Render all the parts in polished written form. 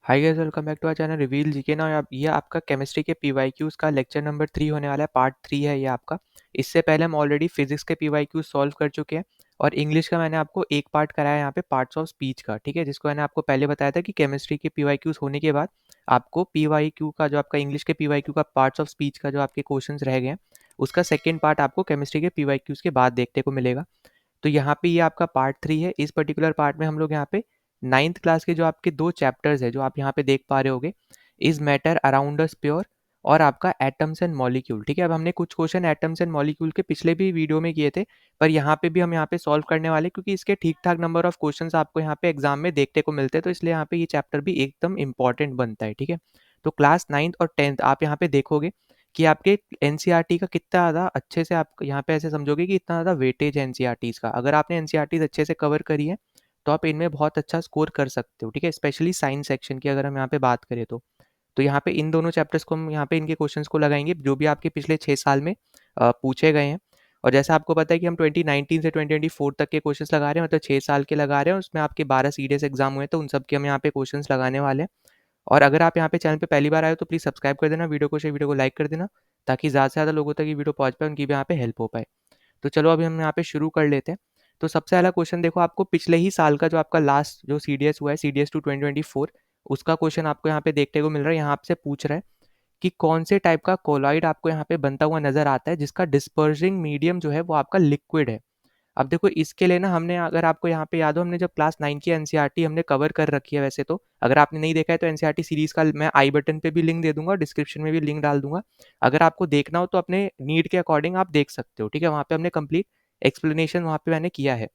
Hi guys, welcome back to our channel reveal GK ना। ये आपका केमिस्ट्री के पीवाईक्यूज का लेक्चर नंबर 3 होने वाला है। पार्ट 3 है ये आपका। इससे पहले हम ऑलरेडी फिजिक्स के पीवाईक्यूज सॉल्व कर चुके हैं और इंग्लिश का मैंने आपको एक पार्ट कराया यहाँ पे पार्ट्स ऑफ स्पीच का, ठीक है, जिसको मैंने आपको पहले बताया था कि केमिस्ट्री के पीवाईक्यूज होने के बाद आपको पीवाईक्यू का जो आपका इंग्लिश के पीवाईक्यू का पार्ट्स ऑफ स्पीच का जो आपके क्वेश्चन रह गए हैं उसका सेकेंड पार्ट आपको केमिस्ट्री के पीवाईक्यूज के बाद देखने को मिलेगा। तो यहाँ पे ये आपका पार्ट 3 है। इस पर्टिकुलर पार्ट में हम लोग यहाँ पे 9th क्लास के जो आपके दो चैप्टर्स है जो आप यहाँ पे देख पा रहे होगे, is matter around us pure और आपका एटम्स एंड मॉलिक्यूल। ठीक है, अब हमने कुछ क्वेश्चन एटम्स एंड मॉलिक्यूल के पिछले भी वीडियो में किए थे, पर यहाँ पे भी हम यहाँ पे सॉल्व करने वाले क्योंकि इसके ठीक ठाक नंबर ऑफ क्वेश्चंस आपको यहाँ पे एग्जाम में देखने को मिलते हैं, तो इसलिए यहाँ पे ये चैप्टर भी एकदम इंपॉर्टेंट बनता है। ठीक है, तो क्लास 9th और 10th आप यहाँ पे देखोगे कि आपके एनसीईआरटी का कितना ज़्यादा अच्छे से आप यहाँ पे ऐसे समझोगे कि इतना ज़्यादा वेटेज है एनसीईआरटीज़ का। अगर आपने एनसीईआरटीज़ अच्छे से कवर करी है तो आप इनमें बहुत अच्छा स्कोर कर सकते हो। ठीक है, स्पेशली साइंस सेक्शन की अगर हम यहाँ पे बात करें तो यहाँ पे इन दोनों चैप्टर्स को हम यहाँ पे इनके क्वेश्चंस को लगाएंगे जो भी आपके पिछले 6 साल में पूछे गए हैं। और जैसा आपको पता है कि हम 2019 से 2024 तक के क्वेश्चंस लगा रहे हैं, मतलब 6 साल के लगा रहे हैं, उसमें आपके 12 सीडीएस एग्जाम हुए तो उन सब के हम यहाँ पे क्वेश्चंस लगाने वाले हैं। और अगर आप यहाँ पे चैनल पे पहली बार आए हो तो प्लीज़ सब्सक्राइब कर देना, वीडियो को लाइक कर देना ताकि ज़्यादा से ज़्यादा लोगों तक ये वीडियो पहुँच पाए, उनकी भी यहाँ पे हेल्प हो पाए। तो चलो अभी हम यहाँ पे शुरू कर लेते हैं। तो सबसे पहला क्वेश्चन देखो, आपको पिछले ही साल का जो आपका लास्ट जो सीडीएस हुआ है सीडीएस 2024 उसका क्वेश्चन आपको यहाँ पे देखने को मिल रहा है। यहाँ आपसे पूछ रहा है कि कौन से टाइप का कोलॉइड आपको यहाँ पे बनता हुआ नजर आता है जिसका डिस्पर्सिंग मीडियम जो है वो आपका लिक्विड है। अब देखो इसके लिए ना हमने, अगर आपको यहाँ पे याद हो, हमने जब क्लास 9 की एनसीईआरटी हमने कवर कर रखी है वैसे तो। अगर आपने नहीं देखा है तो एनसीईआरटी सीरीज का मैं आई बटन पे भी लिंक दे दूंगा और डिस्क्रिप्शन में भी लिंक डाल दूंगा। अगर आपको देखना हो तो अपने नीड के अकॉर्डिंग आप देख सकते हो। ठीक है, वहाँ पे हमने कंप्लीट एक्सप्लेनेशन वहाँ पे मैंने किया है।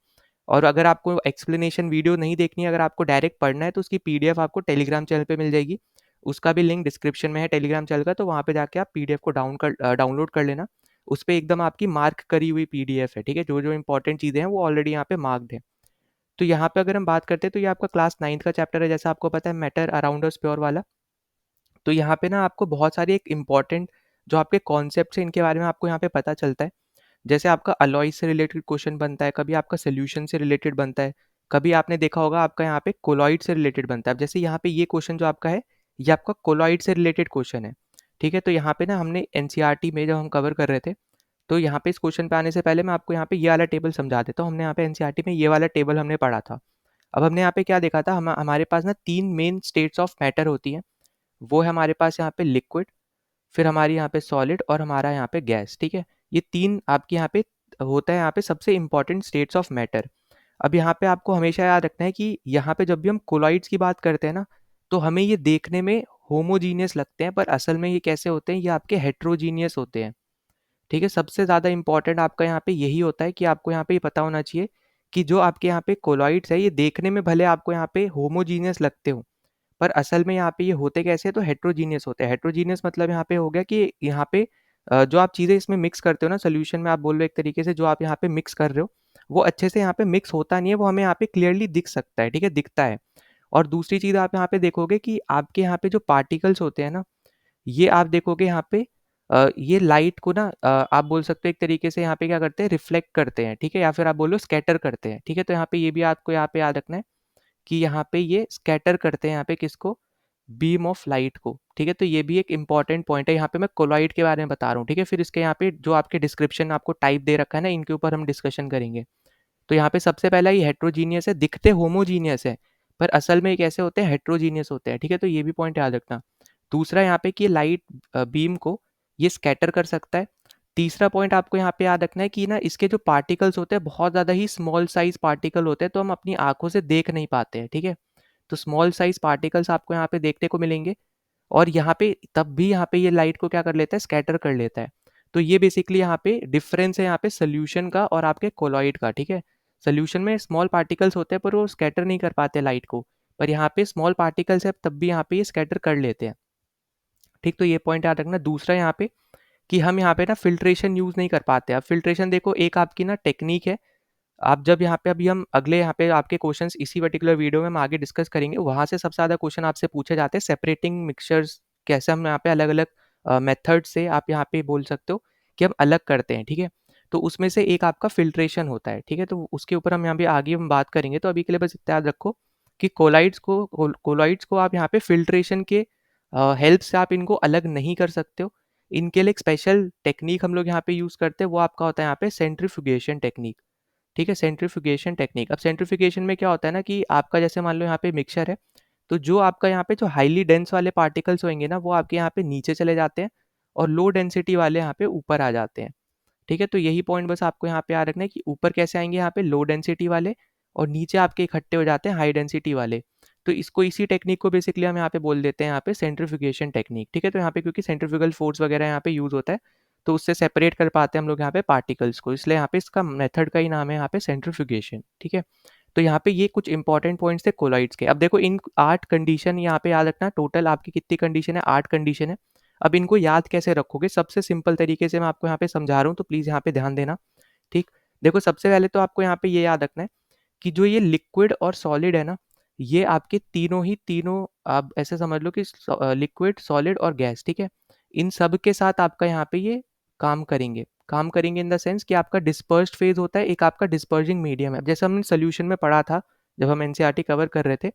और अगर आपको एक्सप्लेनेशन वीडियो नहीं देखनी है, अगर आपको डायरेक्ट पढ़ना है तो उसकी पीडीएफ आपको टेलीग्राम चैनल पे मिल जाएगी। उसका भी लिंक डिस्क्रिप्शन में है टेलीग्राम चैनल का, तो वहाँ पे जाके आप पीडीएफ को डाउनलोड कर लेना। उस पर एकदम आपकी मार्क करी हुई पीडीएफ है। ठीक है, जो जो इंपॉर्टेंट चीज़ें हैं वो ऑलरेडी यहाँ पे मार्क्ड है। तो यहाँ पे अगर हम बात करते हैं तो ये आपका क्लास 9th का चैप्टर है, जैसा आपको पता है, मैटर अराउंड अस प्योर वाला। तो यहाँ पे ना आपको बहुत सारी एक इम्पॉर्टेंट जो आपके कॉन्सेप्ट है इनके बारे में आपको यहाँ पे पता चलता है। जैसे आपका अलॉय से रिलेटेड क्वेश्चन बनता है, कभी आपका सोल्यूशन से रिलेटेड बनता है, कभी आपने देखा होगा आपका यहाँ पे कोलॉइड से रिलेटेड बनता है। अब जैसे यहाँ पे ये क्वेश्चन जो आपका है ये आपका कोलॉइड से रिलेटेड क्वेश्चन है। ठीक है, तो यहाँ पे ना हमने एनसीईआरटी में जब हम कवर कर रहे थे तो यहाँ पे इस क्वेश्चन पे आने से पहले मैं आपको यहाँ पे ये वाला टेबल समझा देता हूँ। हमने यहाँ पे एनसीईआरटी में ये वाला टेबल हमने पढ़ा था। अब हमने यहाँ पे क्या देखा था, हमारे पास ना 3 मेन स्टेट्स ऑफ मैटर होती हैं। वो है हमारे पास यहाँ पे लिक्विड, फिर हमारी यहाँ पे सॉलिड और हमारा यहाँ पे गैस। ठीक है, ये 3 आपके यहाँ पे होता है यहाँ पे सबसे इंपॉर्टेंट स्टेट्स ऑफ मैटर। अब यहाँ पे आपको हमेशा याद रखना है कि यहाँ पे जब भी हम कोलॉइड्स की बात करते हैं ना तो हमें ये देखने में होमोजीनियस लगते हैं, पर असल में ये कैसे होते हैं, ये आपके हेट्रोजीनियस होते हैं। ठीक है, सबसे ज़्यादा इंपॉर्टेंट आपका यहाँ पे यही होता है कि आपको यहाँ पे ये पता होना चाहिए कि जो आपके यहाँ पे कोलॉइड्स है ये देखने में भले आपको यहाँ पे होमोजीनियस लगते हो, पर असल में यहाँ पे ये होते कैसे हैं, तो हेट्रोजीनियस होते हैं। हेट्रोजीनियस मतलब यहाँ पे हो गया कि यहाँ पे जो आप चीज़ें इसमें मिक्स करते हो ना सोल्यूशन में, आप बोल रहे हो एक तरीके से जो आप यहाँ पे मिक्स कर रहे हो वो अच्छे से यहाँ पे मिक्स होता नहीं है, वो हमें यहाँ पे क्लियरली दिख सकता है। ठीक है, दिखता है। और दूसरी चीज़ आप यहाँ पे देखोगे कि आपके यहाँ पे जो पार्टिकल्स होते हैं ना, ये आप देखोगे यहाँ पे ये लाइट को ना आप बोल सकते हो एक तरीके से यहाँ पे क्या करते हैं, रिफ्लेक्ट करते हैं। ठीक है, या फिर आप बोलो स्कैटर करते हैं। ठीक है, तो यहाँ पे ये भी आपको यहाँ पे याद रखना है कि यहाँ पे ये स्कैटर करते हैं यहाँ पे किसको, बीम ऑफ लाइट को। ठीक है, तो ये भी एक इंपॉर्टेंट पॉइंट है। यहाँ पे मैं कोलॉइड के बारे में बता रहा हूँ। ठीक है, फिर इसके यहाँ पे जो आपके डिस्क्रिप्शन आपको टाइप दे रखा है ना, इनके ऊपर हम डिस्कशन करेंगे। तो यहाँ पे सबसे पहला ये हेट्रोजीनियस है, दिखते होमोजीनियस है पर असल में ये कैसे होते हैं, हेट्रोजीनियस होते हैं। ठीक है, तो ये भी पॉइंट याद रखना। दूसरा यहाँ पे कि लाइट बीम को ये स्कैटर कर सकता है। तीसरा पॉइंट आपको यहाँ पे याद रखना है कि ना इसके जो पार्टिकल्स होते हैं बहुत ज़्यादा ही स्मॉल साइज पार्टिकल होते हैं, तो हम अपनी आंखों से देख नहीं पाते हैं। ठीक है, तो स्मॉल साइज पार्टिकल्स आपको यहाँ पे देखने को मिलेंगे और यहाँ पे तब भी यहाँ पे ये लाइट को क्या कर लेता है, स्कैटर कर लेता है। तो ये बेसिकली यहाँ पे डिफरेंस है यहाँ पे सोल्यूशन का और आपके कोलॉइड का। ठीक है, सोल्यूशन में स्मॉल पार्टिकल्स होते हैं पर वो स्कैटर नहीं कर पाते लाइट को, पर यहाँ पे स्मॉल पार्टिकल्स है तब भी यहाँ पे ये स्कैटर कर लेते हैं। ठीक, तो ये पॉइंट याद रखना। दूसरा यहाँ पे कि हम यहाँ पे ना फिल्ट्रेशन यूज़ नहीं कर पाते। अब फिल्ट्रेशन देखो एक आपकी ना टेक्निक है। आप जब यहाँ पे अभी हम अगले यहाँ पे आपके क्वेश्चंस इसी पर्टिकुलर वीडियो में हम आगे डिस्कस करेंगे, वहाँ से सबसे ज़्यादा क्वेश्चन आपसे पूछे जाते हैं सेपरेटिंग मिक्सचर्स, कैसे हम यहाँ पे अलग अलग मेथड से आप यहाँ पे बोल सकते हो कि हम अलग करते हैं। ठीक है, तो उसमें से एक आपका फिल्ट्रेशन होता है। ठीक है, तो उसके ऊपर हम यहाँ पे आगे हम बात करेंगे। तो अभी के लिए बस इतना याद रखो कि कोलॉइड्स को आप यहाँ पे फिल्ट्रेशन के हेल्प से आप इनको अलग नहीं कर सकते हो। इनके लिए एक स्पेशल टेक्निक हम लोग यहाँ पे यूज़ करते हैं, वो आपका होता है यहाँ पे सेंट्रीफ्यूगेशन टेक्निक। ठीक है, सेंट्रीफ्यूगेशन टेक्निक। अब सेंट्रीफ्यूगेशन में क्या होता है ना कि आपका जैसे मान लो यहाँ पे मिक्सचर है, तो जो आपका यहाँ पे जो हाईली डेंस वाले पार्टिकल्स होंगे ना, वो आपके यहाँ पे नीचे चले जाते हैं और लो डेंसिटी वाले यहाँ पे ऊपर आ जाते हैं। ठीक है, तो यही पॉइंट बस आपको यहाँ पे याद रखना है कि ऊपर कैसे आएंगे यहाँ पे लो डेंसिटी वाले, और नीचे आपके इकट्ठे हो जाते हैं हाई डेंसिटी वाले। तो इसको, इसी टेक्निक को बेसिकली हम यहाँ पे बोल देते हैं यहाँ पे सेंट्रीफ्यूगेशन टेक्निक। ठीक है, तो यहाँ पे क्योंकि सेंट्रीफ्यूगल फोर्स वगैरह यहाँ पे यूज होता है, तो उससे सेपरेट कर पाते हैं हम लोग यहाँ पे पार्टिकल्स को, इसलिए यहाँ पे इसका मेथड का ही नाम है यहाँ पे सेंट्रीफ्यूगेशन। ठीक है, तो यहाँ पे ये कुछ इंपॉर्टेंट पॉइंट्स थे कोलॉइड्स के। अब देखो इन 8 कंडीशन यहाँ पे याद रखना, टोटल आपकी कितनी कंडीशन है, 8 कंडीशन है। अब इनको याद कैसे रखोगे, सबसे सिंपल तरीके से मैं आपको यहाँ पे समझा रहा हूँ, तो प्लीज़ यहाँ पे ध्यान देना। ठीक, देखो सबसे पहले तो आपको यहाँ पे ये याद रखना है कि जो ये लिक्विड और सॉलिड है ना, ये आपके तीनों आप ऐसे समझ लो कि लिक्विड, सॉलिड और गैस, ठीक है, इन सब के साथ आपका यहाँ पे ये काम करेंगे इन द सेंस कि आपका डिस्पर्स्ड फेज होता है, एक आपका डिस्पर्जिंग मीडियम है। जैसे हमने सोल्यूशन में पढ़ा था जब हम एनसीईआरटी कवर कर रहे थे,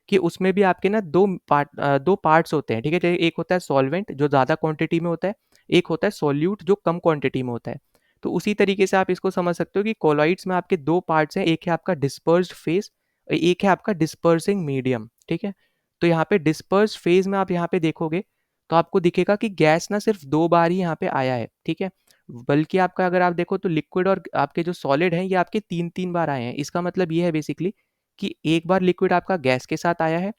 कि उसमें भी आपके ना दो पार्ट्स होते हैं। ठीक है, एक होता है सॉल्वेंट जो ज़्यादा क्वांटिटी में होता है, एक होता है सॉल्यूट जो कम क्वांटिटी में होता है। तो उसी तरीके से आप इसको समझ सकते हो कि कोलॉइड्स में आपके दो पार्ट्स हैं, एक है आपका डिस्पर्स्ड फेज, एक है आपका डिस्पर्सिंग मीडियम। ठीक है, तो यहाँ पे डिस्पर्स्ड फेज में आप यहाँ पे देखोगे तो आपको दिखेगा कि गैस ना सिर्फ 2 बार ही यहाँ पे आया है। ठीक है, बल्कि आपका अगर आप देखो तो लिक्विड और आपके जो सॉलिड हैं ये आपके 3-3 बार आए हैं। इसका मतलब ये है बेसिकली कि एक बार लिक्विड आपका गैस के साथ आया है,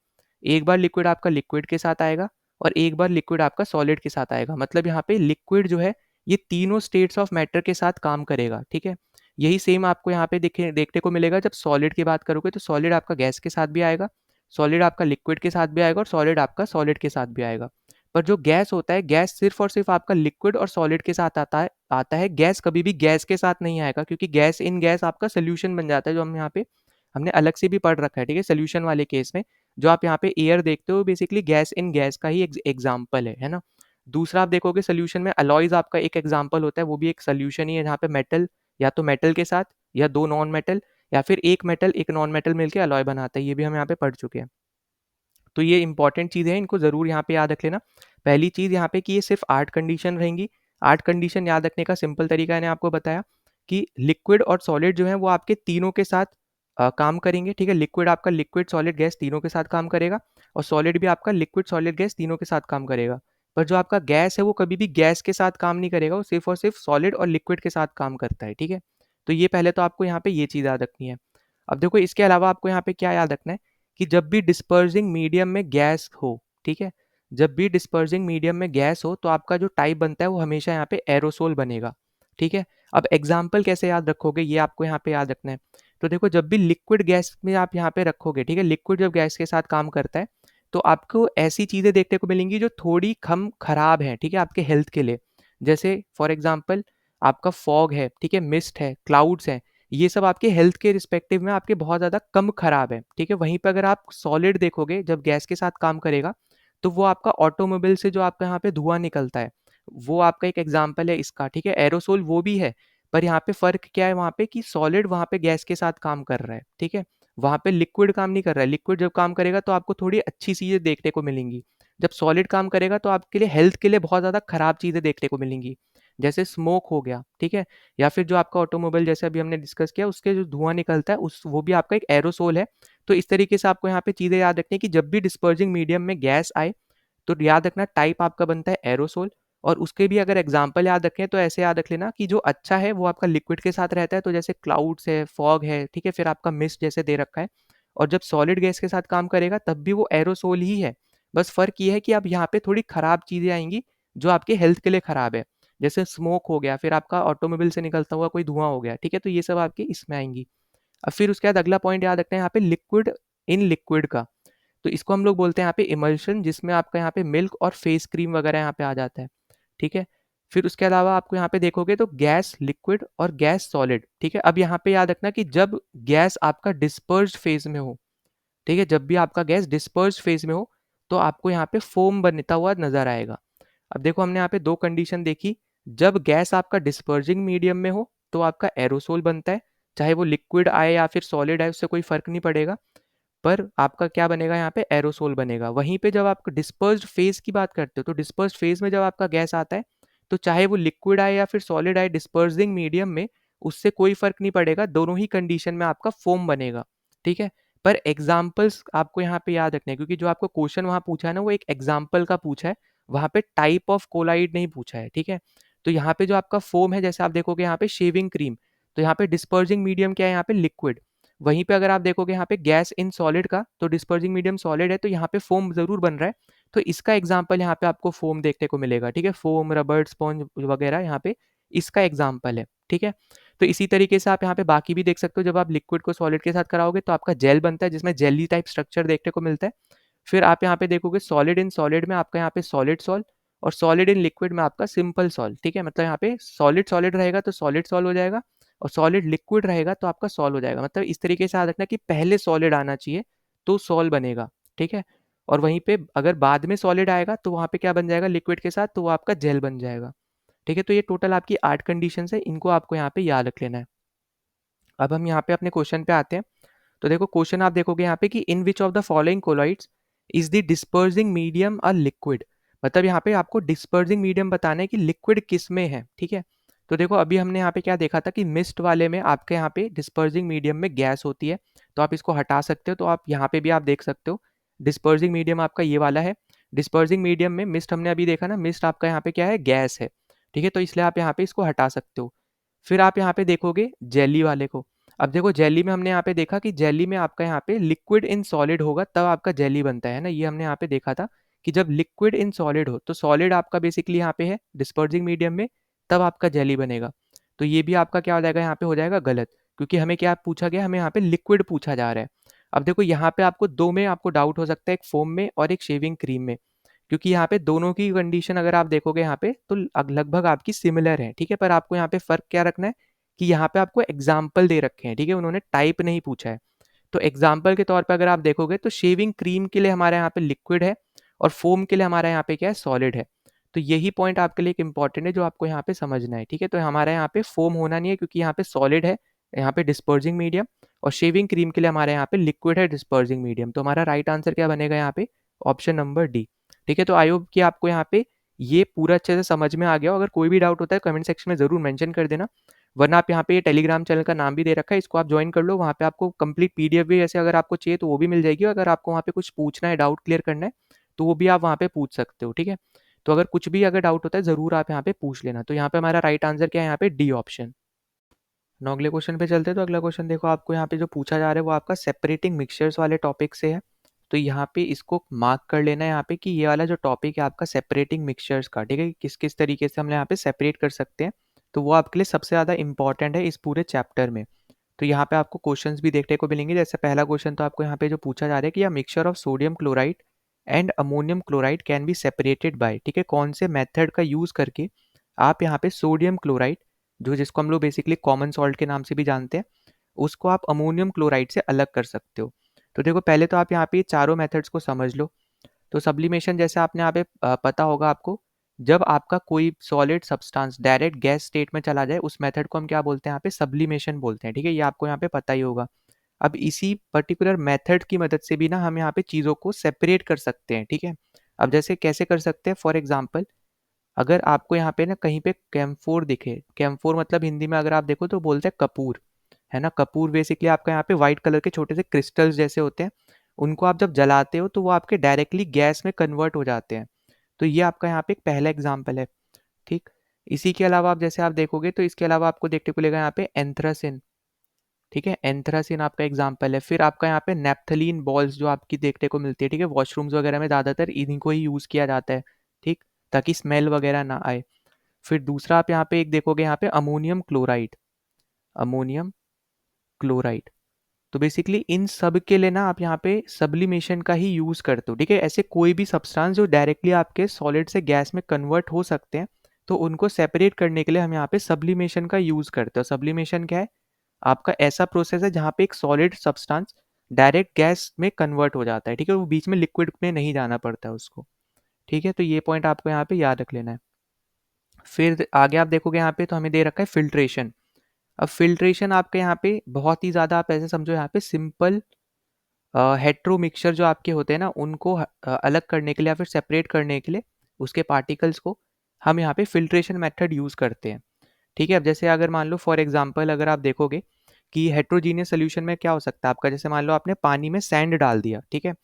एक बार लिक्विड आपका लिक्विड के साथ आएगा, और एक बार लिक्विड आपका सॉलिड के साथ आएगा। मतलब यहाँ पे लिक्विड जो है ये तीनों स्टेट्स ऑफ मैटर के साथ काम करेगा। ठीक है, यही सेम आपको यहाँ पे देखने को मिलेगा जब सॉलिड की बात करोगे, तो सॉलिड आपका गैस के साथ भी आएगा, सॉलिड आपका लिक्विड के साथ भी आएगा, और सॉलिड आपका सॉलिड के साथ भी आएगा। पर जो गैस होता है, गैस सिर्फ और सिर्फ आपका लिक्विड और सॉलिड के साथ आता है। गैस कभी भी गैस के साथ नहीं आएगा, क्योंकि गैस इन गैस आपका सोल्यूशन बन जाता है, जो हम यहाँ पे हमने अलग से भी पढ़ रखा है। ठीक है, सोल्यूशन वाले केस में जो आप यहाँ पे एयर देखते हो बेसिकली गैस इन गैस का ही एग्जाम्पल है ना। दूसरा आप देखोगे सोल्यूशन में अलॉयज आपका एक एग्जाम्पल होता है, वो भी एक सोल्यूशन ही है, जहाँ पे मेटल या तो मेटल के साथ, या दो नॉन मेटल, या फिर एक मेटल एक नॉन मेटल मिलकर अलॉय बनाता है। ये भी हम यहाँ पे पढ़ चुके हैं। तो ये इंपॉर्टेंट चीज़ है, इनको ज़रूर यहाँ पे याद रख लेना। पहली चीज़ यहाँ पे कि ये सिर्फ 8 कंडीशन रहेंगी। 8 कंडीशन याद रखने का सिंपल तरीका मैंने आपको बताया कि लिक्विड और सॉलिड जो है वो आपके तीनों के साथ काम करेंगे। ठीक है, लिक्विड आपका लिक्विड सॉलिड गैस तीनों के साथ काम करेगा, और सॉलिड भी आपका लिक्विड सॉलिड गैस तीनों के साथ काम करेगा। पर जो आपका गैस है वो कभी भी गैस के साथ काम नहीं करेगा, वो सिर्फ और सिर्फ सॉलिड और लिक्विड के साथ काम करता है। ठीक है, तो ये पहले तो आपको यहाँ पे ये चीज़ याद रखनी है। अब देखो इसके अलावा आपको यहाँ पे क्या याद रखना है कि जब भी डिस्पर्सिंग मीडियम में गैस हो, ठीक है, जब भी डिस्पर्सिंग मीडियम में गैस हो तो आपका जो टाइप बनता है वो हमेशा यहाँ पे एरोसोल बनेगा। ठीक है, अब एग्जाम्पल कैसे याद रखोगे ये आपको यहाँ पे याद रखना है। तो देखो जब भी लिक्विड गैस में आप यहाँ पे रखोगे, ठीक है, लिक्विड जब गैस के साथ काम करता है तो आपको ऐसी चीज़ें देखने को मिलेंगी जो थोड़ी कम खराब है, ठीक है, आपके हेल्थ के लिए। जैसे फॉर एग्जाम्पल आपका फॉग है, ठीक है, मिस्ट है, क्लाउड्स है, ये सब आपके हेल्थ के रिस्पेक्टिव में आपके बहुत ज़्यादा कम खराब है। ठीक है, वहीं पे अगर आप सॉलिड देखोगे जब गैस के साथ काम करेगा, तो वो आपका ऑटोमोबाइल से जो आपका यहाँ पे धुआं निकलता है, वो आपका एक एग्जाम्पल है इसका। ठीक है, एरोसोल वो भी है, पर यहाँ पे फ़र्क क्या है वहाँ पे कि सॉलिड वहाँ पे गैस के साथ काम कर रहा है। ठीक है, वहाँ पे लिक्विड काम नहीं कर रहा है। लिक्विड जब काम करेगा तो आपको थोड़ी अच्छी चीज़ें देखने को मिलेंगी, जब सॉलिड काम करेगा तो आपके लिए हेल्थ के लिए बहुत ज़्यादा खराब चीज़ें देखने को मिलेंगी, जैसे स्मोक हो गया। ठीक है, या फिर जो आपका ऑटोमोबाइल जैसे अभी हमने डिस्कस किया उसके जो धुआं निकलता है उस वो भी आपका एक एरोसोल है। तो इस तरीके से आपको यहाँ पे चीज़ें याद रखनी है कि जब भी डिस्पर्जिंग मीडियम में गैस आए तो याद रखना टाइप आपका बनता है एरोसोल। और उसके भी अगर एग्जाम्पल याद रखें तो ऐसे याद रख लेना कि जो अच्छा है वो आपका लिक्विड के साथ रहता है, तो जैसे क्लाउड्स है, फॉग है, ठीक है, फिर आपका मिस्ट जैसे दे रखा है। और जब सॉलिड गैस के साथ काम करेगा तब भी वो एरोसोल ही है, बस फर्क ये है कि अब यहाँ पे थोड़ी खराब चीज़ें आएंगी जो आपके हेल्थ के लिए खराब है, जैसे स्मोक हो गया, फिर आपका ऑटोमोबाइल से निकलता हुआ कोई धुआं हो गया। ठीक है, तो ये सब आपके इसमें आएंगी। अब फिर उसके बाद अगला पॉइंट याद रखना है यहाँ पे लिक्विड इन लिक्विड का। तो इसको हम लोग बोलते हैं यहाँ पे इमल्शन, जिसमें आपका यहाँ पे मिल्क और फेस क्रीम वगैरह यहाँ पे आ जाता है। ठीक है, फिर उसके अलावा आपको यहाँ पे देखोगे तो गैस लिक्विड और गैस सॉलिड। ठीक है, अब यहाँ पे याद रखना कि जब गैस आपका डिस्पर्स्ड फेज में हो, ठीक है, जब भी आपका गैस डिस्पर्स्ड फेज में हो तो आपको यहाँ पे फोम बनता हुआ नजर आएगा। अब देखो हमने यहाँ पे दो कंडीशन देखी, जब गैस आपका डिस्पर्जिंग मीडियम में हो तो आपका एरोसोल बनता है, चाहे वो लिक्विड आए या फिर सॉलिड आए उससे कोई फर्क नहीं पड़ेगा। पर आपका क्या बनेगा यहाँ पे, एरोसोल बनेगा। वहीं पे जब आप डिस्पर्स्ड फेज की बात करते हो, तो डिस्पर्स्ड फेज में जब आपका गैस आता है, तो चाहे वो लिक्विड आए या फिर सॉलिड आए, डिस्पर्सिंग मीडियम में उससे कोई फर्क नहीं पड़ेगा, दोनों ही कंडीशन में आपका फोम बनेगा, ठीक है। पर एग्जाम्पल्स आपको यहाँ पे याद रखने हैं, क्योंकि जो आपको क्वेश्चन वहां पूछा है ना, वो एक एग्जाम्पल का पूछा है, वहां पे टाइप ऑफ कोलाइड नहीं पूछा है, ठीक है। तो यहाँ पे जो आपका फोम है, जैसे आप देखोगे यहाँ पे शेविंग क्रीम, तो यहाँ पे डिस्पर्जिंग मीडियम क्या है, यहाँ पे लिक्विड। वहीं पे अगर आप देखोगे यहाँ पे गैस इन सॉलिड का, तो डिस्पर्जिंग मीडियम सॉलिड है, तो यहाँ पे फोम जरूर बन रहा है। तो इसका एग्जाम्पल यहाँ पे आपको फोम देखने को मिलेगा, ठीक है, फोम, रबड़, स्पॉन्ज वगैरह यहाँ पे इसका एग्जाम्पल है, ठीक है। तो इसी तरीके से आप यहाँ पे बाकी भी देख सकते हो, जब आप लिक्विड को सॉलिड के साथ कराओगे तो आपका जेल बनता है, जिसमें जेली टाइप स्ट्रक्चर देखने को मिलता है। फिर आप यहाँ पे देखोगे सॉलिड इन सॉलिड में आपका यहाँ पे सॉलिड सॉल्व, और सॉलिड इन लिक्विड में आपका सिंपल सॉल्व, ठीक है। मतलब यहाँ पे सॉलिड सॉलिड रहेगा तो सॉलिड सॉल्व हो जाएगा, और सॉलिड लिक्विड रहेगा तो आपका सॉल्व हो जाएगा। मतलब इस तरीके से याद रखना कि पहले सॉलिड आना चाहिए तो सॉल्व बनेगा, ठीक है। और वहीं पे अगर बाद में सॉलिड आएगा तो वहाँ पे क्या बन जाएगा लिक्विड के साथ, तो वो आपका जेल बन जाएगा, ठीक है। तो ये टोटल आपकी 8 कंडीशन है, इनको आपको यहाँ पे याद रख लेना है। अब हम यहाँ पे अपने क्वेश्चन पे आते हैं। तो देखो क्वेश्चन आप देखोगे यहाँ पे कि in which of the following colloids is the dispersing medium a liquid. मतलब यहाँ पे आपको डिस्पर्सिंग मीडियम बताना है कि लिक्विड किस में है, ठीक है। तो देखो अभी हमने यहाँ पे क्या देखा था कि मिस्ट वाले में आपके यहाँ पे डिस्पर्सिंग मीडियम में गैस होती है, तो आप इसको हटा सकते हो। तो आप यहाँ पे भी आप देख सकते हो डिस्पर्सिंग मीडियम आपका ये वाला है। डिस्पर्सिंग मीडियम में मिस्ट हमने अभी देखा ना, मिस्ट आपका यहाँ पे क्या है, गैस है, ठीक है। तो इसलिए आप यहाँ पे इसको हटा सकते हो। फिर आप यहाँ पे देखोगे जेली वाले को। अब देखो जेली में हमने यहाँ पे देखा कि जेली में आपका यहाँ पे लिक्विड इन सॉलिड होगा तब आपका जेली बनता है ना, ये हमने यहाँ पे देखा था कि जब लिक्विड इन सॉलिड हो तो सॉलिड आपका बेसिकली यहाँ पे है डिस्पर्जिंग मीडियम में, तब आपका जेली बनेगा। तो ये भी आपका क्या हो जाएगा, यहाँ पे हो जाएगा गलत, क्योंकि हमें क्या पूछा गया, हमें यहाँ पे लिक्विड पूछा जा रहा है। अब देखो यहाँ पे आपको दो में आपको डाउट हो सकता है, एक फोम में और एक शेविंग क्रीम में, क्योंकि यहाँ पे दोनों की कंडीशन अगर आप देखोगे यहाँ पे तो लगभग आपकी सिमिलर है, ठीक है। पर आपको यहाँ पे फर्क क्या रखना है कि यहाँ पे आपको एग्जाम्पल दे रखे हैं, ठीक है, उन्होंने टाइप नहीं पूछा है। तो एग्जाम्पल के तौर पे अगर आप देखोगे तो शेविंग क्रीम के लिए हमारे यहाँ पे लिक्विड है, और फोम के लिए हमारे यहाँ पे क्या है, सॉलिड है। तो यही पॉइंट आपके लिए एक इंपॉर्टेंट है जो आपको यहाँ पे समझना है, ठीक है। तो हमारे यहाँ पे फोम होना नहीं है, क्योंकि यहाँ पे सॉलिड है, यहाँ पे डिस्पर्जिंग मीडियम, और शेविंग क्रीम के लिए हमारे यहाँ पे लिक्विड है, डिस्पर्जिंग मीडियम। तो हमारा राइट आंसर क्या बनेगा यहाँ पे, ऑप्शन नंबर डी, ठीक है। तो आई होप कि आपको यहाँ पे ये पूरा अच्छे से समझ में आ गया हो। अगर कोई भी डाउट होता है कमेंट सेक्शन में जरूर मेंशन कर देना, वरना आप यहाँ पे ये टेलीग्राम चैनल का नाम भी दे रखा है, इसको आप ज्वाइन कर लो। वहाँ पे आपको कंप्लीट पीडीएफ भी ऐसे अगर आपको चाहिए तो वो भी मिल जाएगी। अगर आपको वहाँ पे कुछ पूछना है, डाउट क्लियर करना है, तो वो भी आप वहाँ पे पूछ सकते हो, ठीक है। तो अगर कुछ भी अगर डाउट होता है ज़रूर आप यहाँ पे पूछ लेना। तो यहाँ पे हमारा राइट आंसर क्या है, यहाँ पे डी ऑप्शन। नो अगले क्वेश्चन पे चलते हैं। तो अगला क्वेश्चन देखो आपको यहाँ पे जो पूछा जा रहा है वो आपका सेपरेटिंग मिक्सचर्स वाले टॉपिक से है। तो यहाँ पे इसको मार्क कर लेना है यहाँ पे कि ये वाला जो टॉपिक है आपका सेपरेटिंग मिक्सचर्स का, ठीक है, किस किस तरीके से हम यहाँ पे सेपरेट कर सकते हैं, तो वो आपके लिए सबसे ज़्यादा इंपॉर्टेंट है इस पूरे चैप्टर में। तो यहाँ पे आपको क्वेश्चंस भी देखने को मिलेंगे। जैसे पहला क्वेश्चन तो आपको यहाँ पे जो पूछा जा रहा है कि mixture of sodium chloride and ammonium chloride can be separated by, ठीक है, कौन से मेथड का यूज करके आप यहाँ पे सोडियम क्लोराइड, जो जिसको हम लोग बेसिकली कॉमन सॉल्ट के नाम से भी जानते हैं, उसको आप अमोनियम क्लोराइड से अलग कर सकते हो। तो देखो पहले तो आप यहाँ पे चारों मेथड्स को समझ लो। तो सब्लिमेशन जैसे आपने यहाँ पे पता होगा आपको, जब आपका कोई solid substance direct gas state में चला जाए उस मेथड को हम क्या बोलते हैं, यहाँ पे सब्लिमेशन बोलते हैं, ठीक है, ये आपको यहाँ पे पता ही होगा। अब इसी पर्टिकुलर मेथड की मदद से भी ना हम यहाँ पे चीज़ों को सेपरेट कर सकते हैं, ठीक है। अब जैसे कैसे कर सकते हैं, फॉर एग्जाम्पल अगर आपको यहाँ पे ना कहीं पे कैम्फोर दिखे, कैम्फोर मतलब हिंदी में अगर आप देखो तो बोलते हैं कपूर, है ना। कपूर बेसिकली आपका यहाँ पे व्हाइट कलर के छोटे से क्रिस्टल्स जैसे होते हैं, उनको आप जब जलाते हो तो वो आपके डायरेक्टली गैस में कन्वर्ट हो जाते हैं। तो ये आपका यहाँ पे एक पहला एग्जाम्पल है, ठीक। इसी के अलावा आप जैसे आप देखोगे तो इसके अलावा आपको देखने को मिलेगा यहाँ पे एंथ्रासिन, ठीक है, एंथ्रासिन आपका एग्जाम्पल है। फिर आपका यहाँ पे नेप्थलीन बॉल्स जो आपकी देखने को मिलती है, ठीक है, वॉशरूम्स वगैरह में ज़्यादातर इन्हीं को ही यूज़ किया जाता है, ठीक, ताकि स्मेल वगैरह ना आए। फिर दूसरा आप यहाँ पे एक देखोगे यहाँ पे अमोनियम क्लोराइड, अमोनियम क्लोराइड। तो बेसिकली इन सब के लिए ना आप यहाँ पे सब्लिमेशन का ही यूज़ करते हो, ठीक है। ऐसे कोई भी सब्सटेंस जो डायरेक्टली आपके सॉलिड से गैस में कन्वर्ट हो सकते हैं, तो उनको सेपरेट करने के लिए हम यहाँ पे सब्लिमेशन का यूज़ करते हो। सब्लिमेशन क्या है, आपका ऐसा प्रोसेस है जहाँ पे एक सॉलिड सब्सटेंस डायरेक्ट गैस में कन्वर्ट हो जाता है, ठीक है, वो बीच में लिक्विड में नहीं जाना पड़ता है उसको, ठीक है। तो ये पॉइंट आपको यहाँ पे याद रख लेना है। फिर आगे आप देखोगे यहाँ पे तो हमें दे रखा है फिल्ट्रेशन। अब फिल्ट्रेशन आपके यहाँ पे बहुत ही ज़्यादा आप ऐसे समझो यहाँ पे सिंपल हेट्रो मिक्सचर जो आपके होते हैं ना उनको अलग करने के लिए या फिर सेपरेट करने के लिए उसके पार्टिकल्स को हम यहाँ पे फिल्ट्रेशन मेथड यूज़ करते हैं। ठीक है, अब जैसे अगर मान लो फॉर एग्जांपल अगर आप देखोगे कि हेट्रोजीनियस सोल्यूशन में क्या हो सकता है आपका, जैसे मान लो आपने पानी में सैंड डाल दिया, ठीक है।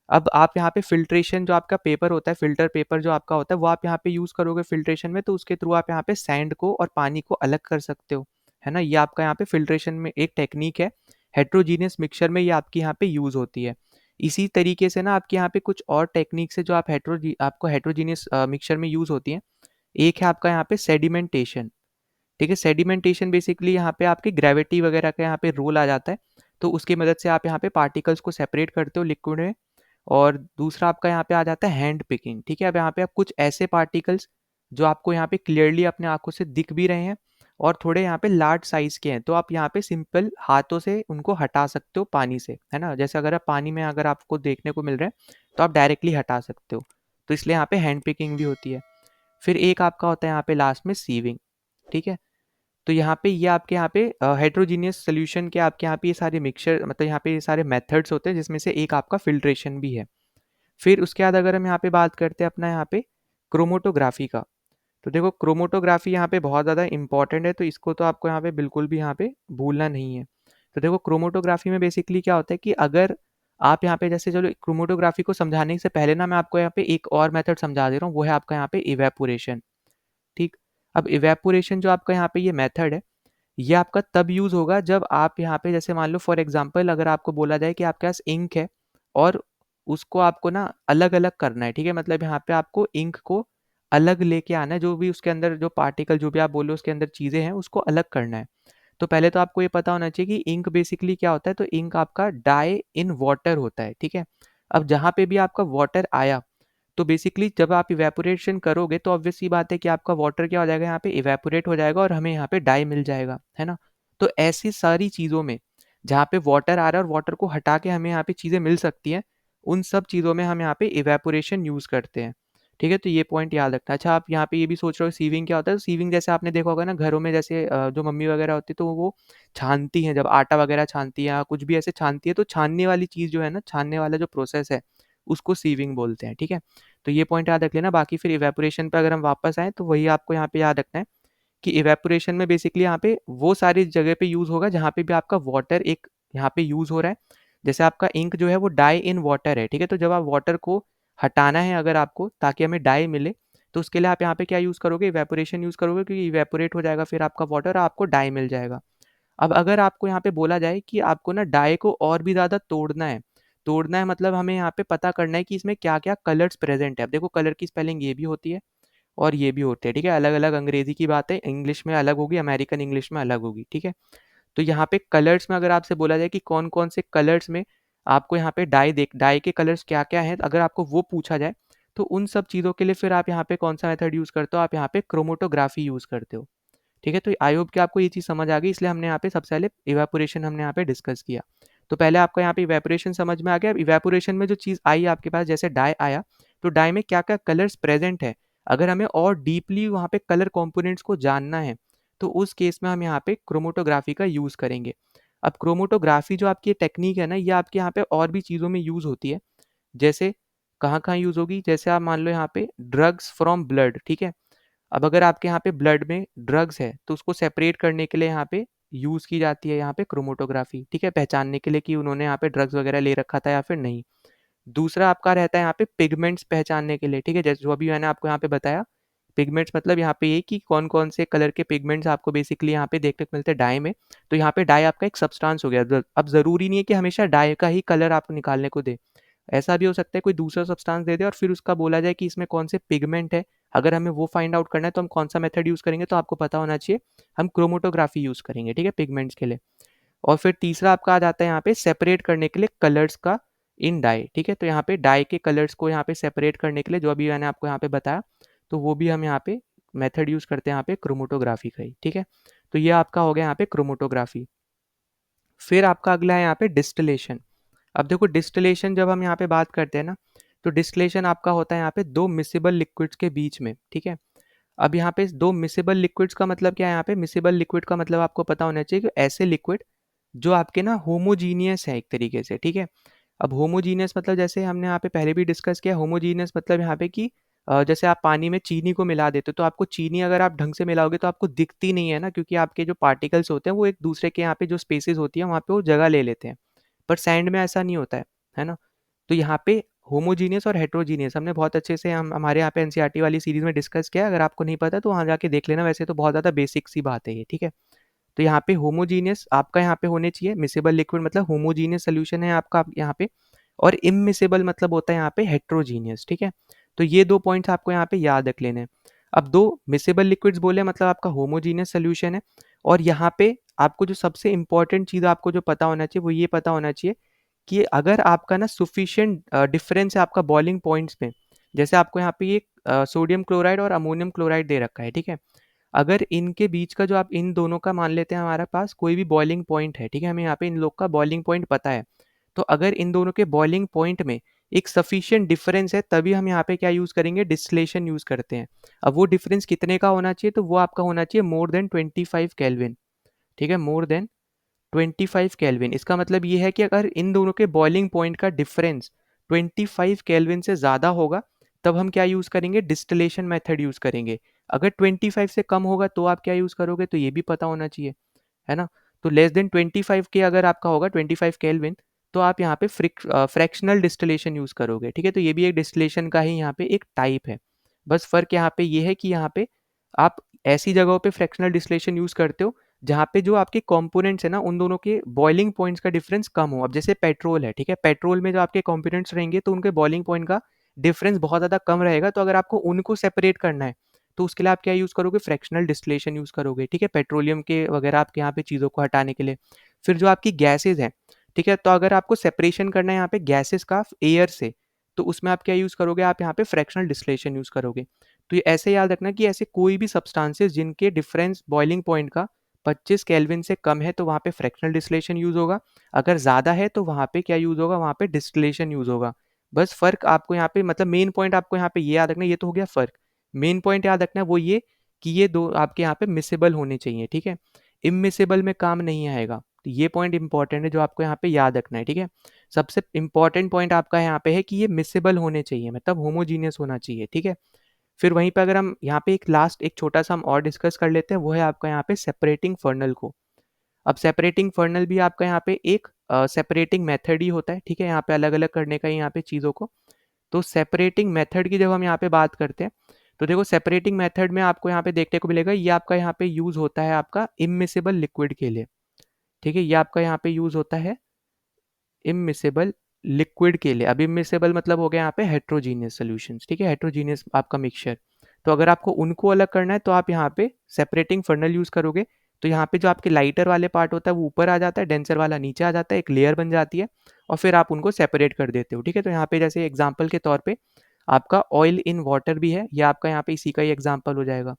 अब आप यहाँ पे फिल्ट्रेशन जो आपका पेपर होता है, फिल्टर पेपर जो आपका होता है, वो आप यहाँ पे यूज़ करोगे फिल्ट्रेशन में, तो उसके थ्रू आप यहाँ पे सैंड को और पानी को अलग कर सकते हो, है ना। ये आपका यहाँ पे फिल्ट्रेशन में एक टेक्निक है, हेट्रोजीनियस मिक्सचर में ये आपकी यहाँ पे यूज़ होती है। इसी तरीके से ना आपके यहाँ पे कुछ और टेक्निक्स है जो आपको हेट्रोजीनियस मिक्सचर में यूज़ होती हैं। एक है आपका यहाँ पे सेडिमेंटेशन, ठीक है। सेडिमेंटेशन बेसिकली यहाँ पे आपकी ग्रेविटी वगैरह का यहाँ पे रोल आ जाता है, तो उसकी मदद से आप यहाँ पे पार्टिकल्स को सेपरेट करते हो लिक्विड में। और दूसरा आपका यहाँ पे आ जाता है हैंड पिकिंग, ठीक है। अब यहाँ पे आप कुछ ऐसे पार्टिकल्स जो आपको यहाँ पे क्लियरली अपने आंखों से दिख भी रहे हैं और थोड़े यहाँ पे लार्ज साइज के हैं, तो आप यहाँ पे सिंपल हाथों से उनको हटा सकते हो पानी से, है ना। जैसे अगर आप पानी में अगर आपको देखने को मिल रहे हैं तो आप डायरेक्टली हटा सकते हो, तो इसलिए यहाँ पे हैंड पिकिंग भी होती है। फिर एक आपका होता है यहाँ पे लास्ट में सीविंग, ठीक है। तो यहाँ पे ये आपके यहाँ पे हेट्रोजीनियस सोल्यूशन के आपके यहाँ पे ये सारे मिक्सचर, मतलब यहाँ पे ये सारे मेथड्स होते हैं जिसमें से एक आपका फिल्ट्रेशन भी है। फिर उसके बाद अगर हम यहाँ पे बात करते हैं अपना यहाँ पे क्रोमोटोग्राफी का, तो देखो क्रोमोटोग्राफी यहाँ पे बहुत ज़्यादा इंपॉर्टेंट है, तो इसको तो आपको यहाँ पे बिल्कुल भी यहाँ पे भूलना नहीं है। तो देखो क्रोमोटोग्राफी में बेसिकली क्या होता है कि अगर आप यहाँ पे जैसे, चलो क्रोमोटोग्राफी को समझाने से पहले ना मैं आपको यहाँ पे एक और मेथड समझा दे रहा हूँ, वो है आपका यहाँ पे इवेपोरेशन, ठीक। अब इवेपोरेशन जो आपका यहाँ पे ये मेथड है, ये आपका तब यूज़ होगा जब आप यहाँ पे जैसे मान लो फॉर एग्जांपल अगर आपको बोला जाए कि आपके पास इंक है और उसको आपको ना अलग अलग करना है, ठीक है। मतलब यहाँ पे आपको इंक को अलग लेके आना है, जो भी उसके अंदर जो पार्टिकल जो भी आप बोलो उसके अंदर चीज़ें हैं उसको अलग करना है। तो पहले तो आपको ये पता होना चाहिए कि इंक बेसिकली क्या होता है, तो इंक आपका डाई इन वाटर होता है, ठीक है। अब जहाँ पे भी आपका वाटर आया, तो बेसिकली जब आप इवेपोरेशन करोगे तो ऑब्वियस सी बात है कि आपका वाटर क्या हो जाएगा, यहाँ पे इवेपोरेट हो जाएगा और हमें यहाँ पे डाई मिल जाएगा, है ना। तो ऐसी सारी चीज़ों में जहाँ पे वाटर आ रहा है और वाटर को हटा के हमें यहाँ पे चीज़ें मिल सकती हैं, उन सब चीज़ों में हम यहाँ पे इवेपोरेशन यूज़ करते हैं, ठीक है। तो ये पॉइंट याद रखना। अच्छा, आप यहाँ पे ये भी सोच रहे हो सीविंग क्या होता है, तो सीविंग जैसे आपने देखा होगा ना घरों में, जैसे जो मम्मी वगैरह होती है तो वो छानती हैं, जब आटा वगैरह छानती है या कुछ भी ऐसे छानती है, तो छानने वाली चीज़ जो है ना, छानने वाला जो प्रोसेस है उसको सीविंग बोलते हैं, ठीक है। तो ये पॉइंट याद रख लेना। बाकी फिर इवेपोरेशन पे अगर हम वापस आएँ तो वही आपको यहाँ पे याद रखना है कि इवेपोरेशन में बेसिकली यहाँ पे वो सारी जगह पे यूज़ होगा जहाँ पे भी आपका वाटर एक यहाँ पे यूज़ हो रहा है। जैसे आपका इंक जो है वो डाई इन वाटर है, ठीक है। तो जब आप वाटर को हटाना है अगर आपको, ताकि हमें डाई मिले, तो उसके लिए आप यहाँ पे क्या यूज़ करोगे, इवेपोरेशन यूज़ करोगे, क्योंकि इवेपोरेट हो जाएगा फिर आपका वाटर और आपको डाई मिल जाएगा। अब अगर आपको यहाँ पे बोला जाए कि आपको ना डाई को और भी ज़्यादा तोड़ना है मतलब हमें यहाँ पे पता करना है कि इसमें क्या-क्या कलर्स प्रेज़ेंट है। अब देखो कलर की स्पेलिंग ये भी होती है और ये भी होती है, ठीक है। अलग-अलग अंग्रेज़ी की बात है, इंग्लिश में अलग होगी, अमेरिकन इंग्लिश में अलग होगी, ठीक है। तो यहाँ पे कलर्स में अगर आपसे बोला जाए कि कौन-कौन से कलर्स में आपको यहाँ पे डाई के कलर्स क्या-क्या हैं, अगर आपको वो पूछा जाए, तो उन सब चीज़ों के लिए फिर आप यहाँ पे कौन-सा मेथड यूज़ करते हो, आप यहाँ पे क्रोमैटोग्राफी यूज़ करते हो। ठीक है, तो आई होप कि आपको ये चीज़ समझ आ गई, इसलिए हमने यहाँ पे सबसे पहले इवेपोरेशन हमने यहाँ पे डिस्कस किया। तो पहले आपको यहाँ पे इवेपोरेशन समझ में आ गया। अब इवेपोरेशन में जो चीज़ आई आपके पास, जैसे डाई आया, तो डाई में क्या-क्या कलर्स प्रेज़ेंट है, अगर हमें और डीपली वहाँ पे कलर कंपोनेंट्स को जानना है, तो उस केस में हम यहाँ पे क्रोमैटोग्राफी का यूज़ करेंगे। अब क्रोमैटोग्राफी जो आपकी टेक्नीक है ना, ये आपके यहाँ पे और भी चीज़ों में यूज़ होती है। जैसे कहाँ-कहाँ यूज़ होगी, जैसे आप मान लो यहाँ पे ड्रग्स फ्रॉम ब्लड, ठीक है। अब अगर आपके यहाँ पे ब्लड में ड्रग्स है, तो उसको सेपरेट करने के लिए यहाँ पे यूज़ की जाती है यहाँ पे क्रोमैटोग्राफी, ठीक है, पहचानने के लिए कि उन्होंने यहाँ पे ड्रग्स वगैरह ले रखा था या फिर नहीं। दूसरा आपका रहता है यहाँ पे पिगमेंट्स पहचानने के लिए, ठीक है, जैसे जो अभी मैंने आपको यहाँ पे बताया। पिगमेंट्स मतलब यहाँ पे ये कि कौन-कौन से कलर के पिगमेंट्स आपको बेसिकली यहाँ पे देखने को मिलते हैं डाई में। तो यहाँ पे डाई आपका एक सब्सटेंस हो गया। अब ज़रूरी नहीं है कि हमेशा डाई का ही कलर आपको निकालने को दे। ऐसा भी हो सकता है कोई दूसरा सब्सटेंस दे दे और फिर उसका बोला जाए कि इसमें कौन से पिगमेंट है। अगर हमें वो फाइंड आउट करना है तो हम कौन सा मेथड यूज़ करेंगे, तो आपको पता होना चाहिए, हम क्रोमैटोग्राफी यूज़ करेंगे, ठीक है, पिगमेंट्स के लिए। और फिर तीसरा आपका आ जाता है यहाँ पे सेपरेट करने के लिए कलर्स का इन डाई, ठीक है। तो यहाँ पे डाई के कलर्स को यहाँ पे सेपरेट करने के लिए जो अभी मैंने आपको यहाँ पे बताया, तो वो भी हम यहाँ पे मेथड यूज़ करते हैं यहाँ पे क्रोमैटोग्राफी का ही, ठीक है। तो ये आपका हो गया यहाँ पे क्रोमैटोग्राफी। फिर आपका अगला है यहाँ पे डिस्टिलेशन। अब देखो डिस्टिलेशन जब हम यहाँ पे बात करते हैं ना, तो डिस्टिलेशन आपका होता है यहाँ पे दो मिसिबल लिक्विड्स के बीच में, ठीक है। अब यहाँ पे दो मिसिबल लिक्विड्स का मतलब क्या है, यहाँ पे मिसिबल लिक्विड का मतलब आपको पता होना चाहिए कि ऐसे लिक्विड जो आपके ना होमोजीनियस है एक तरीके से, ठीक है। अब होमोजीनियस मतलब जैसे हमने यहाँ पे पहले भी डिस्कस किया, होमोजीनियस मतलब यहाँ पे कि जैसे आप पानी में चीनी को मिला देते हो तो आपको चीनी अगर आप ढंग से मिलाओगे तो आपको दिखती नहीं है ना, क्योंकि आपके जो पार्टिकल्स होते हैं वो एक दूसरे के यहाँ पे जो स्पेसेस होती है वहाँ पे वो जगह ले लेते हैं। पर सैंड में ऐसा नहीं होता है ना? तो यहाँ पे होमोजीनियस और हेट्रोजीनियस हमने बहुत अच्छे से हम हमारे यहाँ पे एनसीईआरटी वाली सीरीज में डिस्कस किया है। अगर आपको नहीं पता तो वहाँ जाके देख लेना, वैसे तो बहुत ज़्यादा बेसिक सी बात है ये, ठीक है? तो यहाँ पे होमोजीनियस आपका यहाँ पे होने चाहिए, मिसेबल लिक्विड मतलब होमोजीनियस सोल्यूशन है आपका यहाँ पे, और इममिसेबल मतलब होता है यहाँ पे हेट्रोजीनियस, ठीक है? तो ये 2 पॉइंट्स आपको यहाँ पे याद रख लेने हैं। अब 2 मिसेबल लिक्विड्स बोले मतलब आपका होमोजीनियस सोल्यूशन है, और यहाँ पे आपको जो सबसे इम्पोर्टेंट चीज़ आपको जो पता होना चाहिए वो ये पता होना चाहिए कि अगर आपका ना सफिशिएंट डिफरेंस है आपका बॉइलिंग पॉइंट्स में, जैसे आपको यहाँ पे ये सोडियम क्लोराइड और अमोनियम क्लोराइड दे रखा है, ठीक है? अगर इनके बीच का जो आप इन दोनों का मान लेते हैं हमारे पास कोई भी बॉइलिंग पॉइंट है, ठीक है? हमें यहाँ पे इन लोग का बॉइलिंग पॉइंट पता है। तो अगर इन दोनों के बॉइलिंग पॉइंट में एक सफिशिएंट डिफरेंस है तभी हम यहाँ पे क्या यूज़ करेंगे, डिस्टिलेशन यूज़ करते हैं। अब वो डिफरेंस कितने का होना चाहिए, तो वो आपका होना चाहिए मोर देन 25 केल्विन, ठीक है? More than 25 kelvin. इसका मतलब ये है कि अगर इन दोनों के बॉइलिंग पॉइंट का डिफरेंस 25 केल्विन से ज़्यादा होगा तब हम क्या यूज़ करेंगे, डिस्टिलेशन मेथड यूज़ करेंगे। अगर 25 से कम होगा तो आप क्या यूज़ करोगे, तो ये भी पता होना चाहिए, है ना? तो लेस देन 25 के अगर आपका होगा 25 केल्विन तो आप यहाँ पे फ्रैक्शनल डिस्टिलेशन यूज़ करोगे, ठीक है? तो ये भी एक डिस्टिलेशन का ही यहाँ पे एक टाइप है। बस फ़र्क यहाँ पे ये है कि यहाँ पे आप ऐसी जगहों पे फ्रैक्शनल डिस्टिलेशन यूज़ करते हो जहाँ पे जो आपके कंपोनेंट्स है ना उन दोनों के बॉइलिंग पॉइंट्स का डिफरेंस कम हो। अब जैसे पेट्रोल है, ठीक है? पेट्रोल में जो आपके कंपोनेंट्स रहेंगे तो उनके बॉइलिंग पॉइंट का डिफरेंस बहुत ज़्यादा कम रहेगा, तो अगर आपको उनको सेपरेट करना है तो उसके लिए आप क्या यूज़ करोगे, फ्रैक्शनल डिस्टिलेशन यूज़ करोगे, ठीक है? पेट्रोलियम के वगैरह आपके यहाँ पे चीज़ों को हटाने के लिए। फिर जो आपकी गैसेज़ हैं, ठीक है? तो अगर आपको सेपरेशन करना है यहाँ पे गैसेज़ का एयर से, तो उसमें आप क्या यूज़ करोगे, आप यहाँ पे फ्रैक्शनल डिस्टिलेशन यूज़ करोगे। तो ये ऐसे याद रखना कि ऐसे कोई भी सब्सटेंसेस जिनके डिफरेंस बॉइलिंग पॉइंट का 25 केल्विन से कम है तो वहाँ पे फ्रैक्शनल डिस्टिलेशन यूज़ होगा। अगर ज़्यादा है तो वहाँ पे क्या यूज़ होगा, वहाँ पे डिस्टिलेशन यूज़ होगा। बस फ़र्क आपको यहाँ पे मतलब मेन पॉइंट आपको यहाँ पे ये याद रखना है, ये तो हो गया फ़र्क। मेन पॉइंट याद रखना है वो ये कि ये 2 आपके यहाँ पे मिसेबल होने चाहिए, ठीक है? इमिसेबल में काम नहीं आएगा। तो ये पॉइंट इंपॉर्टेंट है जो आपको यहाँ पे याद रखना है, ठीक है? सबसे इम्पोर्टेंट पॉइंट आपका यहाँ पे है कि ये मिसेबल होने चाहिए, मतलब होमोजीनियस होना चाहिए, ठीक है? फिर वहीं पे अगर हम यहाँ पे एक छोटा सा हम और डिस्कस कर लेते हैं, वो है आपका यहाँ पे सेपरेटिंग फर्नल को। अब सेपरेटिंग फर्नल भी आपका यहाँ पे एक सेपरेटिंग मेथड ही होता है, ठीक है? यहाँ पे अलग अलग करने का ही यहाँ पे चीज़ों को। तो सेपरेटिंग मेथड की जब हम यहाँ पे बात करते हैं तो देखो सेपरेटिंग मेथड में आपको यहाँ पे देखने को मिलेगा, ये आपका यहाँ पे यूज़ होता है आपका इमिसेबल लिक्विड के लिए, ठीक है? ये आपका यहाँ पे यूज़ होता है इमिसेबल लिक्विड के लिए। अब इमिसेबल मतलब हो गया यहाँ पे हेट्रोजीनियस सॉल्यूशंस, ठीक है? हेट्रोजीनियस आपका मिक्सचर। तो अगर आपको उनको अलग करना है तो आप यहाँ पे सेपरेटिंग फर्नल यूज़ करोगे। तो यहाँ पे जो आपके लाइटर वाले पार्ट होता है वो ऊपर आ जाता है, डेंसर वाला नीचे आ जाता है, एक लेयर बन जाती है और फिर आप उनको सेपरेट कर देते हो, ठीक है? तो यहाँ पे जैसे एग्जाम्पल के तौर पे आपका ऑयल इन वाटर भी है, ये आपका यहाँ पे इसी का ही एग्जाम्पल हो जाएगा,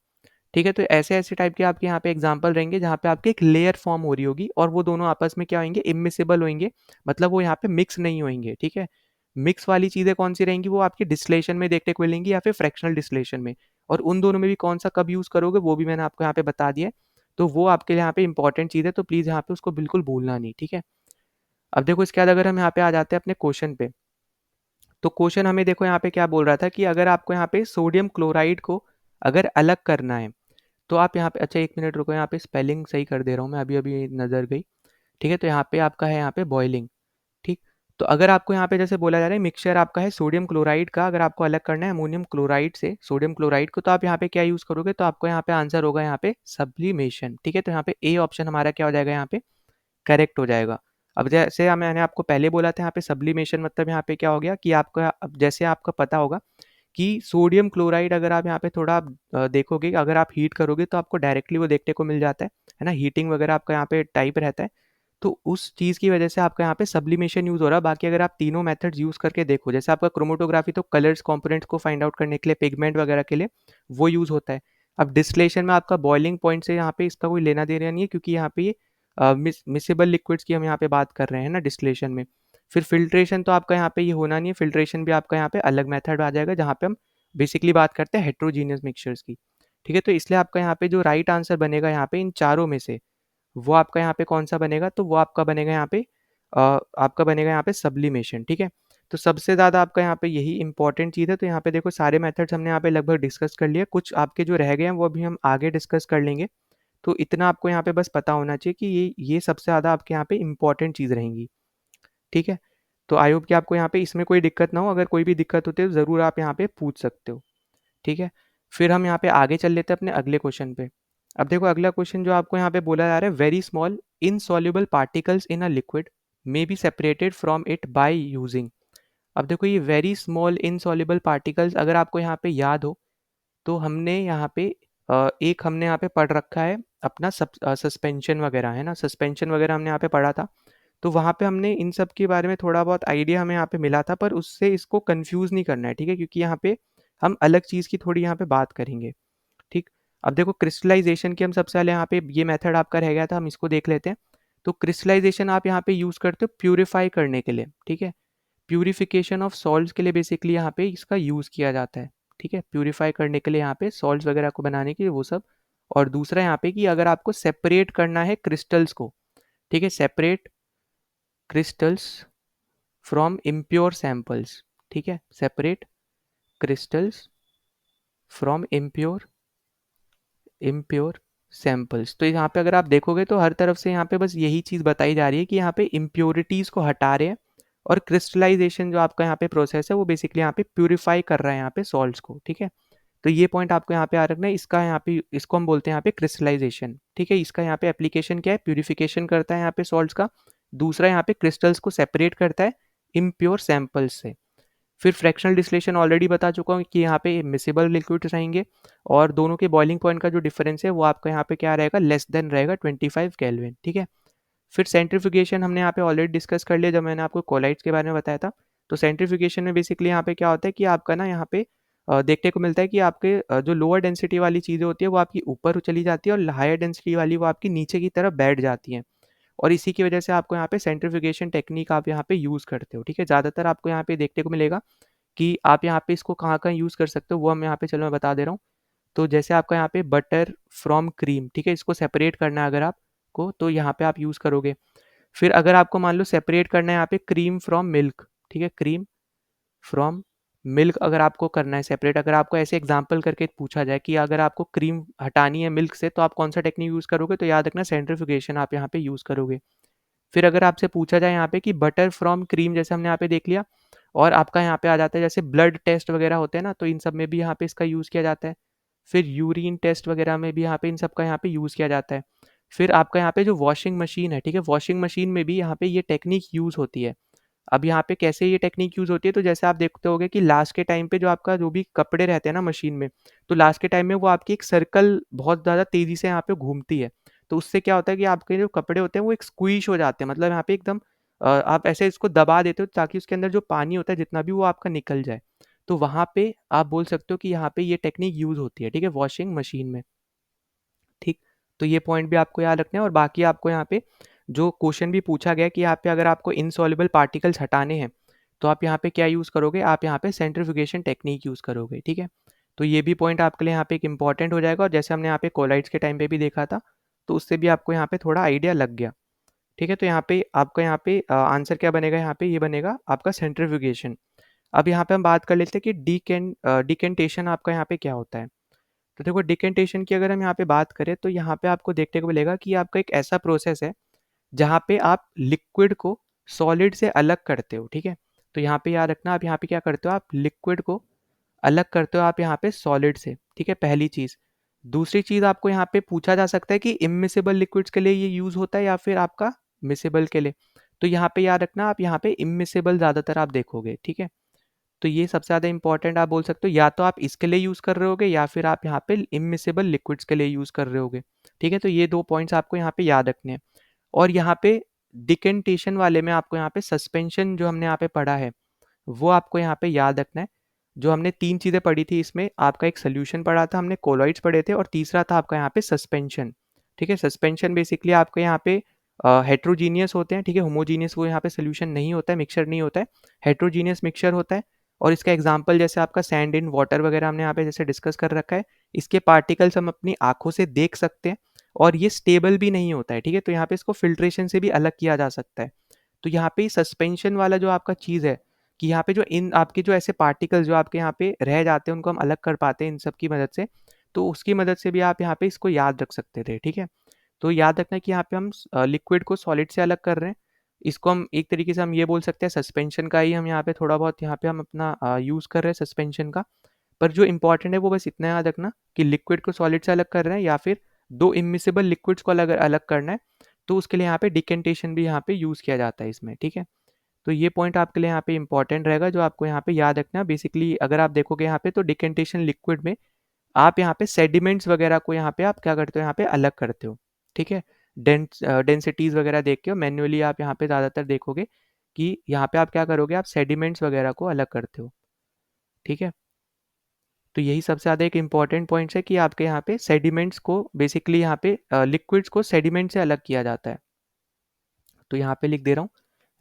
ठीक है? तो ऐसे-ऐसे टाइप के आपके यहाँ पे एग्जाम्पल रहेंगे जहाँ पे आपकी एक लेयर फॉर्म हो रही होगी और वो दोनों आपस में क्या होंगे, इमिसिबल होंगे, मतलब वो यहाँ पे मिक्स नहीं होंगे, ठीक है? मिक्स वाली चीज़ें कौन-सी रहेंगी, वो आपकी डिस्टिलेशन में देखने को मिलेंगी या फिर फ्रैक्शनल डिस्टिलेशन में, और उन दोनों में भी कौन-सा कब यूज़ करोगे वो भी मैंने आपको यहाँ पे बता दिया है। तो वो आपके लिए यहाँ पे इंपॉर्टेंट चीज़ है, तो प्लीज़ यहाँ पे उसको बिल्कुल भूलना नहीं, ठीक है? अब देखो इसके बाद अगर हम यहाँ पे आ जाते हैं अपने क्वेश्चन पे, तो क्वेश्चन हमें देखो यहाँ पे क्या बोल रहा था कि अगर आपको यहाँ पे सोडियम क्लोराइड को अगर अलग करना है तो आप यहाँ पे, अच्छा एक मिनट रुको, यहाँ पे स्पेलिंग सही कर दे रहा हूँ मैं, अभी अभी नज़र गई, ठीक है? तो यहाँ पे आपका है यहाँ पे बॉइलिंग, ठीक? तो अगर आपको यहाँ पे जैसे बोला जा रहा है मिक्सचर आपका है सोडियम क्लोराइड का, अगर आपको अलग करना है अमोनियम क्लोराइड से सोडियम क्लोराइड को, तो आप यहाँ पे क्या यूज़ करोगे, तो आपको यहाँ पे आंसर होगा यहाँ पे सब्लिमेशन, ठीक है? तो यहाँ पे ए ऑप्शन हमारा क्या हो जाएगा, यहाँ पे करेक्ट हो जाएगा। अब जैसे मैंने आपको पहले बोला था यहाँ पे सब्लिमेशन मतलब यहाँ पे क्या हो गया कि आपका, अब जैसे आपका पता होगा कि सोडियम क्लोराइड अगर आप यहाँ पे थोड़ा आप देखोगे, अगर आप हीट करोगे तो आपको डायरेक्टली वो देखने को मिल जाता है ना? हीटिंग वगैरह आपका यहाँ पे टाइप रहता है। तो उस चीज़ की वजह से आपका यहाँ पे सब्लिमेशन यूज़ हो रहा है। बाकी अगर आप तीनों मेथड्स यूज़ करके देखो, जैसे आपका क्रोमेटोग्राफी तो कलर्स कंपोनेंट्स को फाइंड आउट करने के लिए, पिगमेंट वगैरह के लिए वो यूज़ होता है। अब डिस्टिलेशन में आपका बॉइलिंग पॉइंट से यहाँ पे इसका कोई लेना देना नहीं है, क्योंकि यहाँ पे ये मिसेबल लिक्विड्स की हम यहाँ पे बात कर रहे हैं ना डिस्टिलेशन में। फिर फिल्ट्रेशन तो आपका यहाँ पे ये होना नहीं है, फिल्ट्रेशन भी आपका यहाँ पे अलग मेथड आ जाएगा जहाँ पे हम बेसिकली बात करते हैं हेट्रोजीनियस मिक्सचर्स की, ठीक है? तो इसलिए आपका यहाँ पे जो राइट आंसर बनेगा यहाँ पे इन चारों में से, वो आपका यहाँ पे कौन सा बनेगा, तो वो आपका बनेगा यहाँ पे आपका बनेगा यहाँ पे सब्लिमेशन, ठीक है। तो सबसे ज़्यादा आपका यहाँ पे यही इंपॉर्टेंट चीज़ है। तो यहाँ पे देखो सारे मेथड्स हमने यहाँ पे लगभग डिस्कस कर लिए, कुछ आपके जो रह गए हैं वो अभी हम आगे डिस्कस कर लेंगे। तो इतना आपको यहाँ पे बस पता होना चाहिए कि ये सबसे ज़्यादा आपके यहाँ पे इंपॉर्टेंट चीज़ रहेंगी, ठीक है। तो आई होप कि आपको यहाँ पे इसमें कोई दिक्कत ना हो, अगर कोई भी दिक्कत होती है तो ज़रूर आप यहाँ पे पूछ सकते हो, ठीक है। फिर हम यहाँ पे आगे चल लेते हैं अपने अगले क्वेश्चन पे। अब देखो अगला क्वेश्चन जो आपको यहाँ पे बोला जा रहा है, very small insoluble particles in a liquid may be separated from it by using. अब देखो ये वेरी स्मॉल इनसॉल्युबल पार्टिकल्स, अगर आपको यहाँ पे याद हो तो हमने यहाँ पे एक हमने यहाँ पे पढ़ रखा है अपना सस्पेंशन वगैरह, है ना, सस्पेंशन वगैरह हमने यहाँ पे पढ़ा था। तो वहाँ पे हमने इन सब के बारे में थोड़ा बहुत आइडिया हमें यहाँ पे मिला था, पर उससे इसको कंफ्यूज नहीं करना है, ठीक है, क्योंकि यहाँ पे हम अलग चीज़ की थोड़ी यहाँ पे बात करेंगे, ठीक। अब देखो क्रिस्टलाइजेशन की हम सबसे पहले यहाँ पे ये मेथड आपका रह गया था, हम इसको देख लेते हैं। तो क्रिस्टलाइजेशन आप यहाँ पे यूज़ करते हो प्यूरिफाई करने के लिए, ठीक है। प्यूरिफिकेशन ऑफ सॉल्ट्स के लिए बेसिकली यहाँ पे इसका यूज़ किया जाता है, ठीक है। प्यूरिफाई करने के लिए यहाँ पे सॉल्ट्स वगैरह को बनाने के लिए वो सब। और दूसरा यहाँ पे कि अगर आपको सेपरेट करना है क्रिस्टल्स को, ठीक है, separate crystals from impure samples, ठीक है, separate crystals from impure impure samples. तो यहाँ पे अगर आप देखोगे तो हर तरफ से यहाँ पे बस यही चीज़ बताई जा रही है कि यहाँ पे इम्प्योरिटीज़ को हटा रहे हैं, और क्रिस्टलाइजेशन जो आपका यहाँ पे प्रोसेस है वो बेसिकली यहाँ पे प्यूरिफाई कर रहा है यहाँ पे सॉल्ट्स को, ठीक है। तो ये पॉइंट आपको यहाँ पे आ रखना है, इसका यहाँ पे इसको हम बोलते हैं यहाँ पे क्रिस्टलाइजेशन, ठीक है। इसका यहाँ पे एप्लीकेशन क्या है, प्यूरिफिकेशन करता है यहाँ पे सॉल्ट्स का। दूसरा यहाँ पे क्रिस्टल्स को सेपरेट करता है इम्प्योर सैंपल्स से। फिर फ्रैक्शनल डिस्टिलेशन ऑलरेडी बता चुका हूँ कि यहाँ पे मिसिबल लिक्विड्स रहेंगे, और दोनों के बॉइलिंग पॉइंट का जो डिफरेंस है वो आपका यहाँ पे क्या रहेगा, लेस देन रहेगा 25 केल्विन, ठीक है। फिर सेंट्रीफ्यूगेशन हमने यहाँ पे ऑलरेडी डिस्कस कर लिया जब मैंने आपको कोलाइड्स के बारे में बताया था। तो सेंट्रीफ्यूगेशन में बेसिकली यहाँ पे क्या होता है कि आपका ना यहाँ पे देखने को मिलता है कि आपके जो लोअर डेंसिटी वाली चीज़ें होती है वो आपकी ऊपर चली जाती है, और हायर डेंसिटी वाली वो आपकी नीचे की तरफ बैठ जाती हैं। और इसी की वजह से आपको यहाँ पे सेंट्रीफ्यूगेशन टेक्निक आप यहाँ पे यूज़ करते हो, ठीक है। ज़्यादातर आपको यहाँ पे देखने को मिलेगा कि आप यहाँ पे इसको कहाँ-कहाँ यूज़ कर सकते हो, वो हम यहाँ पे चलो मैं बता दे रहा हूँ। तो जैसे आपका यहाँ पे बटर फ्रॉम क्रीम, ठीक है, इसको सेपरेट करना है अगर आपको, तो यहाँ पे आप यूज़ करोगे। फिर अगर आपको मान लो सेपरेट करना है यहाँ पे क्रीम फ्रॉम मिल्क, ठीक है, क्रीम फ्रॉम मिल्क अगर आपको करना है सेपरेट, अगर आपको ऐसे एग्जांपल करके पूछा जाए कि अगर आपको क्रीम हटानी है मिल्क से तो आप कौन सा टेक्निक यूज़ करोगे, तो याद रखना सेंट्रीफ्यूगेशन आप यहाँ पे यूज़ करोगे। फिर अगर आपसे पूछा जाए यहाँ पे कि बटर फ्रॉम क्रीम, जैसे हमने यहाँ पे देख लिया, और आपका यहाँ पे आ जाता है जैसे ब्लड टेस्ट वगैरह होते हैं ना, तो इन सब में भी यहाँ पे इसका यूज़ किया जाता है। फिर यूरिन टेस्ट वगैरह में भी यहाँ पे इन सब का यहाँ पे यूज़ किया जाता है। फिर आपका यहाँ पे जो वॉशिंग मशीन है, ठीक है, वॉशिंग मशीन में भी यहाँ पे ये टेक्निक यूज़ होती है। अब यहाँ पे कैसे ये टेक्निक यूज़ होती है, तो जैसे आप देखते होगे कि लास्ट के टाइम पे जो आपका जो भी कपड़े रहते हैं ना मशीन में, तो लास्ट के टाइम में वो आपकी एक सर्कल बहुत ज़्यादा तेज़ी से यहाँ पे घूमती है। तो उससे क्या होता है कि आपके जो कपड़े होते हैं वो एक स्क्वीश हो जाते हैं, मतलब यहाँ पे एकदम आप ऐसे इसको दबा देते हो ताकि उसके अंदर जो पानी होता है जितना भी वो आपका निकल जाए। तो वहाँ पे आप बोल सकते हो कि यहाँ पे ये टेक्निक यूज़ होती है, ठीक है, वॉशिंग मशीन में, ठीक। तो ये पॉइंट भी आपको याद रखना है। और बाकी आपको यहाँ पे जो क्वेश्चन भी पूछा गया कि यहाँ पे अगर आपको इनसॉल्युबल पार्टिकल्स हटाने हैं तो आप यहाँ पे क्या यूज़ करोगे, आप यहाँ पे सेंट्रीफ्यूगेशन टेक्निक यूज़ करोगे, ठीक है। तो ये भी पॉइंट आपके लिए यहाँ पे एक इंपॉर्टेंट हो जाएगा, और जैसे हमने यहाँ पे कोलाइड्स के टाइम पे भी देखा था, तो उससे भी आपको यहाँ पे थोड़ा आइडिया लग गया, ठीक है। तो यहाँ पे आपका यहाँ पे आंसर क्या बनेगा, यहाँ पे ये बनेगा आपका सेंट्रीफ्यूगेशन। अब यहाँ पे हम बात कर लेते हैं कि डिकेंटेशन आपका यहाँ पे क्या होता है। तो देखो डिकेंटेशन की अगर हम यहाँ पे बात करें तो यहाँ पे आपको देखने को मिलेगा कि आपका एक ऐसा प्रोसेस है जहाँ पे आप लिक्विड को सॉलिड से अलग करते हो, ठीक है। तो यहाँ पे याद रखना, आप यहाँ पे क्या करते हो, आप लिक्विड को अलग करते हो आप यहाँ पे सॉलिड से, ठीक है, पहली चीज़। दूसरी चीज़ आपको यहाँ पे पूछा जा सकता है कि इमिसिबल लिक्विड्स के लिए ये यूज़ होता है या फिर आपका मिसिबल के लिए। तो यहाँ पे याद रखना, आप यहाँ पे इमिसिबल ज़्यादातर आप देखोगे, ठीक है। तो ये सबसे ज़्यादा इंपॉर्टेंट आप बोल सकते हो, या तो आप इसके लिए यूज़ कर रहे होगे या फिर आप यहाँ पे इमिसिबल लिक्विड्स के लिए यूज़ कर रहे होगे, ठीक है। तो ये 2 पॉइंट्स आपको यहाँ पे याद रखने हैं। और यहाँ पे डिकेंटेशन वाले में आपको यहाँ पे सस्पेंशन जो हमने यहाँ पे पढ़ा है वो आपको यहाँ पे याद रखना है। जो हमने 3 चीज़ें पढ़ी थी इसमें, आपका एक सॉल्यूशन पढ़ा था हमने, कोलॉइड्स पढ़े थे, और तीसरा था आपका यहाँ पे सस्पेंशन, ठीक है। सस्पेंशन बेसिकली आपके यहाँ पे हेट्रोजीनियस होते हैं, ठीक है, होमोजीनियस वो यहाँ पे सॉल्यूशन नहीं होता है, मिक्सचर नहीं होता है, हेट्रोजीनियस मिक्सचर होता है। और इसका एग्जांपल जैसे आपका सैंड इन वाटर वगैरह हमने यहाँ पे जैसे डिस्कस कर रखा है, इसके पार्टिकल्स हम अपनी आंखों से देख सकते हैं, और ये स्टेबल भी नहीं होता है, ठीक है। तो यहाँ पे इसको फिल्ट्रेशन से भी अलग किया जा सकता है। तो यहाँ पे सस्पेंशन वाला जो आपका चीज़ है कि यहाँ पे जो इन आपके जो ऐसे पार्टिकल्स जो आपके यहाँ पे रह जाते हैं उनको हम अलग कर पाते हैं इन सब की मदद से, तो उसकी मदद से भी आप यहाँ पे इसको याद रख सकते थे, ठीक है। तो याद रखना कि यहाँ पे हम लिक्विड को सॉलिड से अलग कर रहे हैं। इसको हम एक तरीके से हम ये बोल सकते हैं सस्पेंशन का ही हम यहाँ पे थोड़ा बहुत यहाँ पे हम अपना यूज़ कर रहे हैं सस्पेंशन का। पर जो इम्पोर्टेंट है वो बस इतना याद रखना कि लिक्विड को सॉलिड से अलग कर रहे हैं या फिर दो इमिसिबल लिक्विड्स को अलग अलग करना है, तो उसके लिए यहाँ पे डिकेंटेशन भी यहाँ पे यूज़ किया जाता है इसमें, ठीक है। तो ये पॉइंट आपके लिए यहाँ पे इंपॉर्टेंट रहेगा जो आपको यहाँ पे याद रखना है। बेसिकली अगर आप देखोगे यहाँ पे तो डिकेंटेशन लिक्विड में आप यहाँ पे सेडिमेंट्स वगैरह को यहाँ पे आप क्या करते हो, यहाँ पे अलग करते हो, ठीक है। डेंसिटीज वगैरह देख के मैन्युअली आप यहाँ पे ज़्यादातर देखोगे कि यहाँ पे आप क्या करोगे, आप सेडिमेंट्स वगैरह को अलग करते हो, ठीक है। तो यही सबसे ज़्यादा एक इम्पॉर्टेंट पॉइंट्स है कि आपके यहाँ पे सेडिमेंट्स को बेसिकली यहाँ पे लिक्विड्स को सेडिमेंट से अलग किया जाता है। तो यहाँ पे लिख दे रहा हूँ,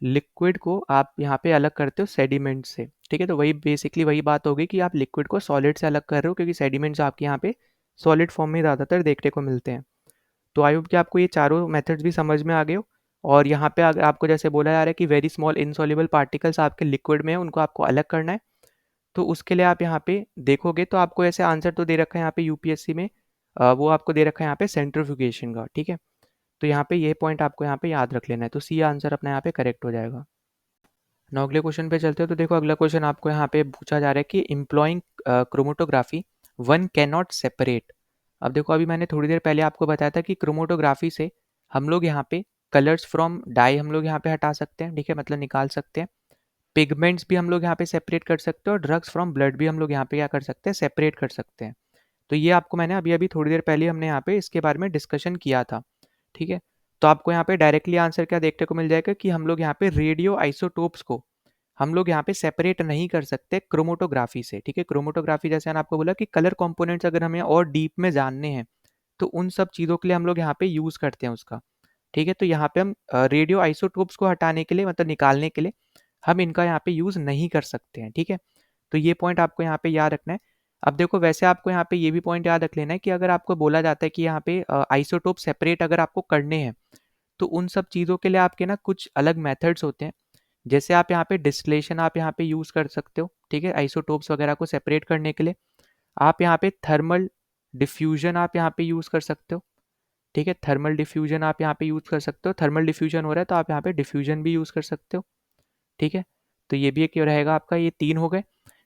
लिक्विड को आप यहाँ पे अलग करते हो सेडिमेंट से, ठीक है। तो वही बेसिकली वही बात होगी कि आप लिक्विड को सॉलिड से अलग कर रहे हो क्योंकि सेडिमेंट्स आपके यहाँ पे सॉलिड फॉर्म में ज़्यादातर देखने को मिलते हैं। तो आई होप कि आपको ये चारों मेथड्स भी समझ में आ गए हो। और यहाँ पे अगर आपको जैसे बोला जा रहा है कि वेरी स्मॉल इनसॉल्युबल पार्टिकल्स आपके लिक्विड में है, उनको आपको अलग करना है, तो उसके लिए आप यहाँ पे देखोगे तो आपको ऐसे आंसर तो दे रखा है यहाँ पे यूपीएससी में, वो आपको दे रखा है यहाँ पे सेंट्रीफ्यूगेशन का, ठीक है। तो यहाँ पे ये पॉइंट आपको यहाँ पे याद रख लेना है, तो सी आंसर अपना यहाँ पे करेक्ट हो जाएगा। ना अगले क्वेश्चन पे चलते हो तो देखो अगला क्वेश्चन आपको यहाँ पे पूछा जा रहा है कि employing chromatography one can not separate. अब देखो अभी मैंने थोड़ी देर पहले आपको बताया था कि क्रोमोटोग्राफी से हम लोग यहाँ पे कलर्स फ्रॉम डाई हम लोग यहाँ पे हटा सकते हैं, ठीक है, मतलब निकाल सकते हैं। पिगमेंट्स भी हम लोग यहाँ पे सेपरेट कर सकते हैं और ड्रग्स फ्रॉम ब्लड भी हम लोग यहाँ पे क्या कर सकते हैं, सेपरेट कर सकते हैं। तो ये आपको मैंने अभी अभी थोड़ी देर पहले हमने यहाँ पे इसके बारे में डिस्कशन किया था, ठीक है। तो आपको यहाँ पे डायरेक्टली आंसर क्या देखने को मिल जाएगा कि हम लोग यहाँ पे रेडियो आइसोटोप्स को हम लोग यहाँ पे सेपरेट नहीं कर सकते क्रोमोटोग्राफी से, ठीक है। क्रोमोटोग्राफी जैसे मैंने आपको बोला कि कलर कंपोनेंट्स अगर हमें और डीप में जानने हैं तो उन सब चीज़ों के लिए हम लोग यहाँ पे यूज़ करते हैं उसका, ठीक है। तो यहाँ पे हम रेडियो आइसोटोप्स को हटाने के लिए मतलब निकालने के लिए हम इनका यहाँ पे यूज़ नहीं कर सकते हैं, ठीक है। तो ये पॉइंट आपको यहाँ पे याद रखना है। अब देखो वैसे आपको यहाँ पे ये भी पॉइंट याद रख लेना है कि अगर आपको बोला जाता है कि यहाँ पे आइसोटोप सेपरेट अगर आपको करने हैं तो उन सब चीज़ों के लिए आपके ना कुछ अलग मेथड्स होते हैं। जैसे आप यहाँ पे डिस्टिलेशन आप यहाँ पे यूज़ कर सकते हो, ठीक है, आइसोटोप्स वगैरह को सेपरेट करने के लिए। आप यहाँ पे थर्मल डिफ्यूजन आप यहाँ पे यूज़ कर सकते हो, ठीक है, थर्मल डिफ्यूजन आप यहाँ पे यूज़ कर सकते हो। थर्मल डिफ्यूजन हो रहा है तो आप यहाँ पे डिफ्यूजन भी यूज़ कर सकते हो, ठीक है। तो ये भी एक रहेगा आपका, ये 3 हो गए।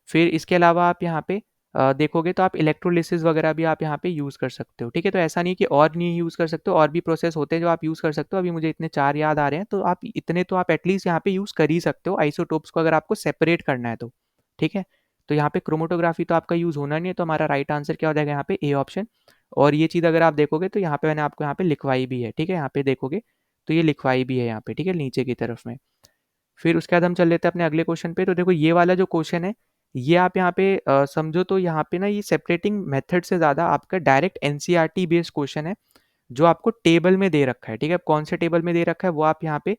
फिर इसके अलावा आप यहाँ पे देखोगे तो आप इलेक्ट्रोलिसिस वगैरह भी आप यहाँ पे यूज़ कर सकते हो, ठीक है। तो ऐसा नहीं कि और नहीं यूज़ कर सकते हो, और भी प्रोसेस होते हैं जो आप यूज़ कर सकते हो। अभी मुझे इतने 4 याद आ रहे हैं, तो आप इतने तो आप एटलीस्ट यहाँ पे यूज़ कर ही सकते हो आइसोटोप्स को अगर आपको सेपरेट करना है तो, ठीक है। तो यहाँ पे क्रोमोटोग्राफी तो आपका यूज़ होना नहीं है, तो हमारा राइट आंसर क्या हो जाएगा यहाँ पे, ए ऑप्शन। और ये चीज़ अगर आप देखोगे तो यहाँ पे मैंने आपको यहाँ पे लिखवाई भी है, ठीक है, यहाँ पे देखोगे तो ये लिखवाई भी है यहाँ पे, ठीक है, नीचे की तरफ में। फिर उसके बाद हम चल लेते हैं अपने अगले क्वेश्चन पे। तो देखो ये वाला जो क्वेश्चन है ये आप यहाँ पे समझो तो यहाँ पे ना ये सेपरेटिंग मेथड से ज़्यादा आपका डायरेक्ट एनसीईआरटी बेस्ड क्वेश्चन है जो आपको टेबल में दे रखा है, ठीक है। कौन से टेबल में दे रखा है वो आप यहाँ पे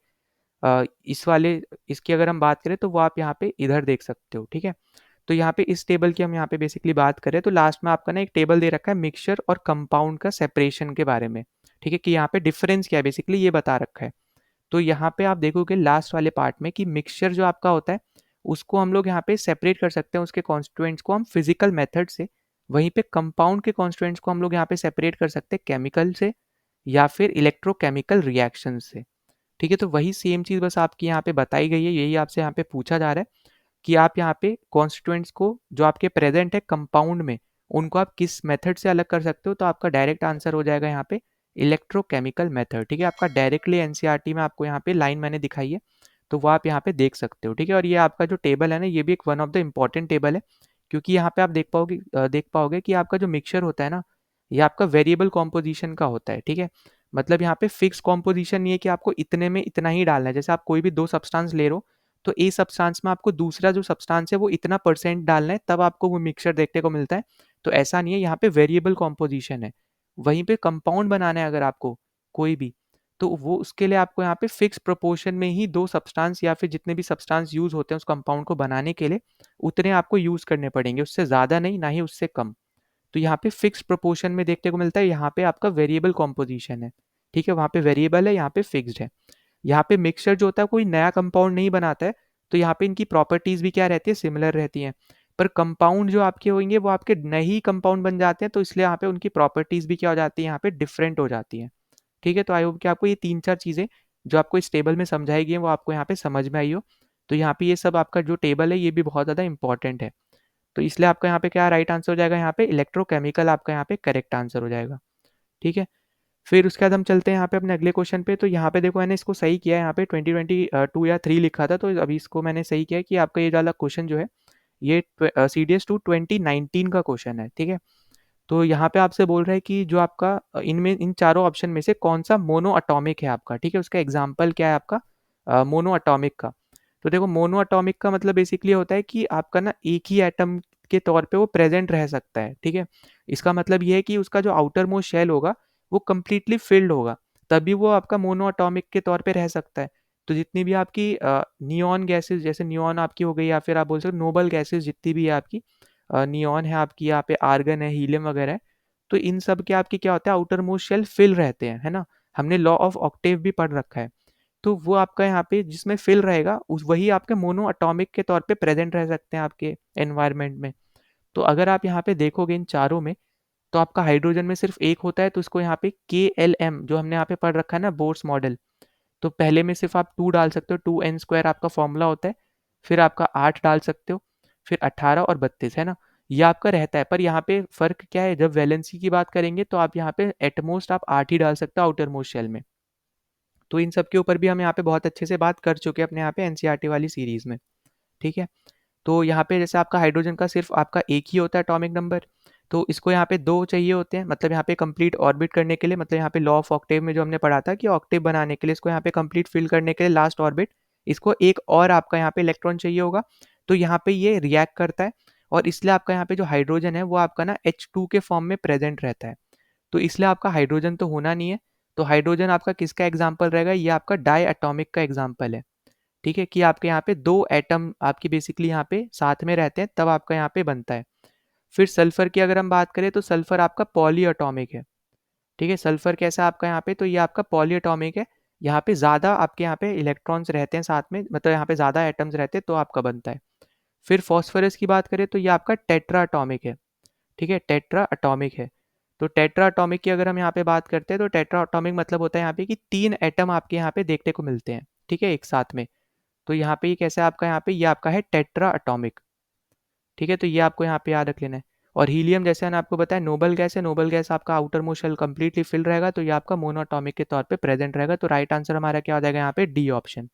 इस वाले इसकी अगर हम बात करें तो वो आप यहाँ पे इधर देख सकते हो, ठीक है। तो यहाँ पे इस टेबल की हम यहाँ पे बेसिकली बात करें तो लास्ट में आपका ना एक टेबल दे रखा है मिक्सचर और कंपाउंड का सेपरेशन के बारे में, ठीक है, कि यहाँ पे डिफरेंस क्या है बेसिकली ये बता रखा है। तो यहाँ पे आप देखोगे लास्ट वाले पार्ट में कि मिक्सचर जो आपका होता है उसको हम लोग यहाँ पे सेपरेट कर सकते हैं उसके कॉन्स्टिट्यूएंट्स को हम फिजिकल मेथड से। वहीं पे कंपाउंड के कॉन्स्टिट्यूएंट्स को हम लोग यहाँ पे सेपरेट कर सकते हैं केमिकल से या फिर इलेक्ट्रोकेमिकल रिएक्शन से, ठीक है। तो वही सेम चीज़ बस आपकी यहाँ पे बताई गई है, यही आपसे यहाँ पे पूछा जा रहा है कि आप यहाँ पे कॉन्स्टिट्यूएंट्स को जो आपके प्रेजेंट है कंपाउंड में उनको आप किस मेथड से अलग कर सकते हो। तो आपका डायरेक्ट आंसर हो जाएगा यहाँ पे इलेक्ट्रोकेमिकल मेथड, ठीक है। आपका डायरेक्टली एनसीईआरटी में आपको यहाँ पे लाइन मैंने दिखाई है तो वो आप यहाँ पे देख सकते हो, ठीक है। और ये आपका जो टेबल है ना ये भी एक one of the important table है क्योंकि यहाँ पे आप देख पाओगे कि आपका जो मिक्सचर होता है ना ये आपका वेरिएबल कॉम्पोजिशन का होता है, ठीक है। मतलब यहाँ पे फिक्स कॉम्पोजिशन नहीं है कि आपको इतने में इतना ही डालना है। जैसे आप कोई भी 2 सब्सटेंस ले रहे हो तो ए सब्सटेंस में आपको दूसरा जो सब्सटेंस है वो इतना परसेंट डालना है तब आपको वो मिक्सचर देखने को मिलता है। तो ऐसा नहीं है, यहाँ पे वेरिएबल कॉम्पोजिशन है। वहीं पे कंपाउंड बनाना है अगर आपको कोई भी तो वो उसके लिए आपको यहाँ पे फिक्स प्रोपोर्शन में ही 2 सब्सटेंस या फिर जितने भी सब्सटेंस यूज होते हैं उस कंपाउंड को बनाने के लिए उतने आपको यूज करने पड़ेंगे, उससे ज़्यादा नहीं ना ही उससे कम। तो यहाँ पे फिक्स प्रोपोर्शन में देखने को मिलता है, यहाँ पे आपका वेरिएबल कॉम्पोजिशन है, ठीक है। वहाँ पे वेरिएबल है, यहाँ पे फिक्स्ड है। यहाँ पे मिक्सचर जो होता है कोई नया कंपाउंड नहीं बनाता है, तो यहाँ पे इनकी प्रॉपर्टीज भी क्या रहती है, सिमिलर रहती हैं। पर कंपाउंड जो आपके होंगे वो आपके नए ही कंपाउंड बन जाते हैं, तो इसलिए यहाँ पे उनकी प्रॉपर्टीज भी क्या हो जाती है, यहाँ पे डिफरेंट हो जाती हैं। ठीक है, तो आई होप कि आपको ये 3-4 चीज़ें जो आपको इस टेबल में समझाई गई हैं वो आपको यहाँ पे समझ में आई हो। तो यहाँ पे ये सब आपका जो टेबल है ये भी बहुत ज़्यादा इंपॉर्टेंट है। तो इसलिए आपका यहाँ पे क्या राइट आंसर हो जाएगा, यहाँ पे इलेक्ट्रोकेमिकल आपका यहाँ पे करेक्ट आंसर हो जाएगा। ठीक है, फिर उसके बाद हम चलते हैं यहाँ पे अपने अगले क्वेश्चन पे। तो यहाँ पे देखो मैंने इसको सही किया है, यहाँ पे 2022 या 3 लिखा था, तो अभी इसको मैंने सही किया है कि आपका ये वाला क्वेश्चन जो है ये CDS2 2019 का क्वेश्चन है। ठीक है, तो यहाँ पे आपसे बोल रहा है कि जो आपका इनमें इन चारों ऑप्शन में से कौन सा मोनो अटोमिक है आपका। ठीक है, उसका एग्जाम्पल क्या है आपका मोनो अटोमिक का। तो देखो मोनो अटोमिक का मतलब बेसिकली होता है कि आपका ना एक ही एटम के तौर पे वो प्रेजेंट रह सकता है। ठीक है, इसका मतलब ये है कि उसका जो आउटर मोस्ट शेल होगा वो कम्प्लीटली फिल्ड होगा, तभी वो आपका मोनो अटोमिक के तौर पे रह सकता है। तो जितनी भी आपकी नियॉन गैसेस, जैसे नियॉन आपकी हो गई, या फिर आप बोल सकते हो नोबल गैसेस जितनी भी है आपकी, नियॉन है आपकी, यहाँ पे आर्गन है, हीलियम वगैरह है, तो इन सब के आपके क्या होता है, आउटर मोस्ट शेल फिल रहते हैं, है ना। हमने लॉ ऑफ ऑक्टेव भी पढ़ रखा है। तो वो आपका यहाँ पे जिसमें फिल रहेगा उस वही आपके मोनो अटोमिक के तौर पे प्रेजेंट रह सकते हैं आपके एनवायरनमेंट में। तो अगर आप यहाँ पे देखोगे इन चारों में, तो आपका हाइड्रोजन में सिर्फ एक होता है, तो इसको यहाँ पे KLM जो हमने यहाँ पे पढ़ रखा है ना, बोर्स मॉडल, तो पहले में सिर्फ आप 2 डाल सकते हो, 2n² आपका फॉर्मूला होता है, फिर आपका 8 डाल सकते हो, फिर 18 और 32, है ना, ये आपका रहता है। पर यहाँ पे फर्क क्या है, जब वैलेंसी की बात करेंगे तो आप यहाँ पे एटमोस्ट आप 8 ही डाल सकते हो आउटर मोस्ट शेल में। तो इन सब के ऊपर भी हम यहाँ पे बहुत अच्छे से बात कर चुके हैं अपने यहाँ पे NCERT वाली सीरीज में। ठीक है, तो यहाँ पे जैसे आपका हाइड्रोजन का सिर्फ आपका एक ही होता है एटॉमिक नंबर, तो इसको यहाँ पे 2 चाहिए होते हैं, मतलब यहाँ पे कंप्लीट ऑर्बिट करने के लिए, मतलब यहाँ पे लॉ ऑफ ऑक्टेव में जो हमने पढ़ा था कि ऑक्टेव बनाने के लिए इसको यहाँ पे कंप्लीट फिल करने के लिए लास्ट ऑर्बिट, इसको एक और आपका यहाँ पे इलेक्ट्रॉन चाहिए होगा। तो यहाँ पे ये रिएक्ट करता है, और इसलिए आपका यहाँ पे जो हाइड्रोजन है वो आपका ना H2 के फॉर्म में प्रेजेंट रहता है। तो इसलिए आपका हाइड्रोजन तो होना नहीं है। तो हाइड्रोजन आपका किसका एग्जाम्पल रहेगा, ये आपका डाई एटॉमिक का एग्जाम्पल है। ठीक है, कि आपके यहाँ पे 2 एटम आपकी बेसिकली यहाँ पे साथ में रहते हैं, तब आपका यहाँ पे बनता है। फिर सल्फर की अगर हम बात करें तो सल्फर आपका पॉली एटॉमिक है। ठीक है, सल्फर कैसा है आपका यहाँ पे, तो ये आपका पॉली एटॉमिक है, यहाँ पे ज़्यादा आपके यहाँ पे इलेक्ट्रॉन्स रहते हैं साथ में, मतलब यहाँ पे ज़्यादा एटम्स रहते हैं, तो आपका बनता है। फिर फॉस्फोरस की बात करें तो ये आपका टेट्रा एटॉमिक है। ठीक है, टेट्रा एटॉमिक है। तो टेट्रा एटॉमिक की अगर हम यहाँ पे बात करते हैं तो टेट्रा एटॉमिक मतलब होता है यहाँ पे कि 3 एटम आपके यहाँ पे देखने को मिलते हैं, ठीक है, एक साथ में। तो यहाँ पे ये कैसा है आपका, यहाँ पे ये आपका है टेट्रा एटॉमिक। ठीक है, तो ये आपको यहाँ पे याद रख लेना है। और हीलियम जैसे मैंने आपको बताया नोबल गैस है, नोबल गैस आपका outermost shell completely fill रहेगा, तो ये आपका मोनोटॉमिक के तौर पे प्रेजेंट रहेगा। तो राइट आंसर हमारा क्या हो जाएगा यहाँ पे, डी ऑप्शन।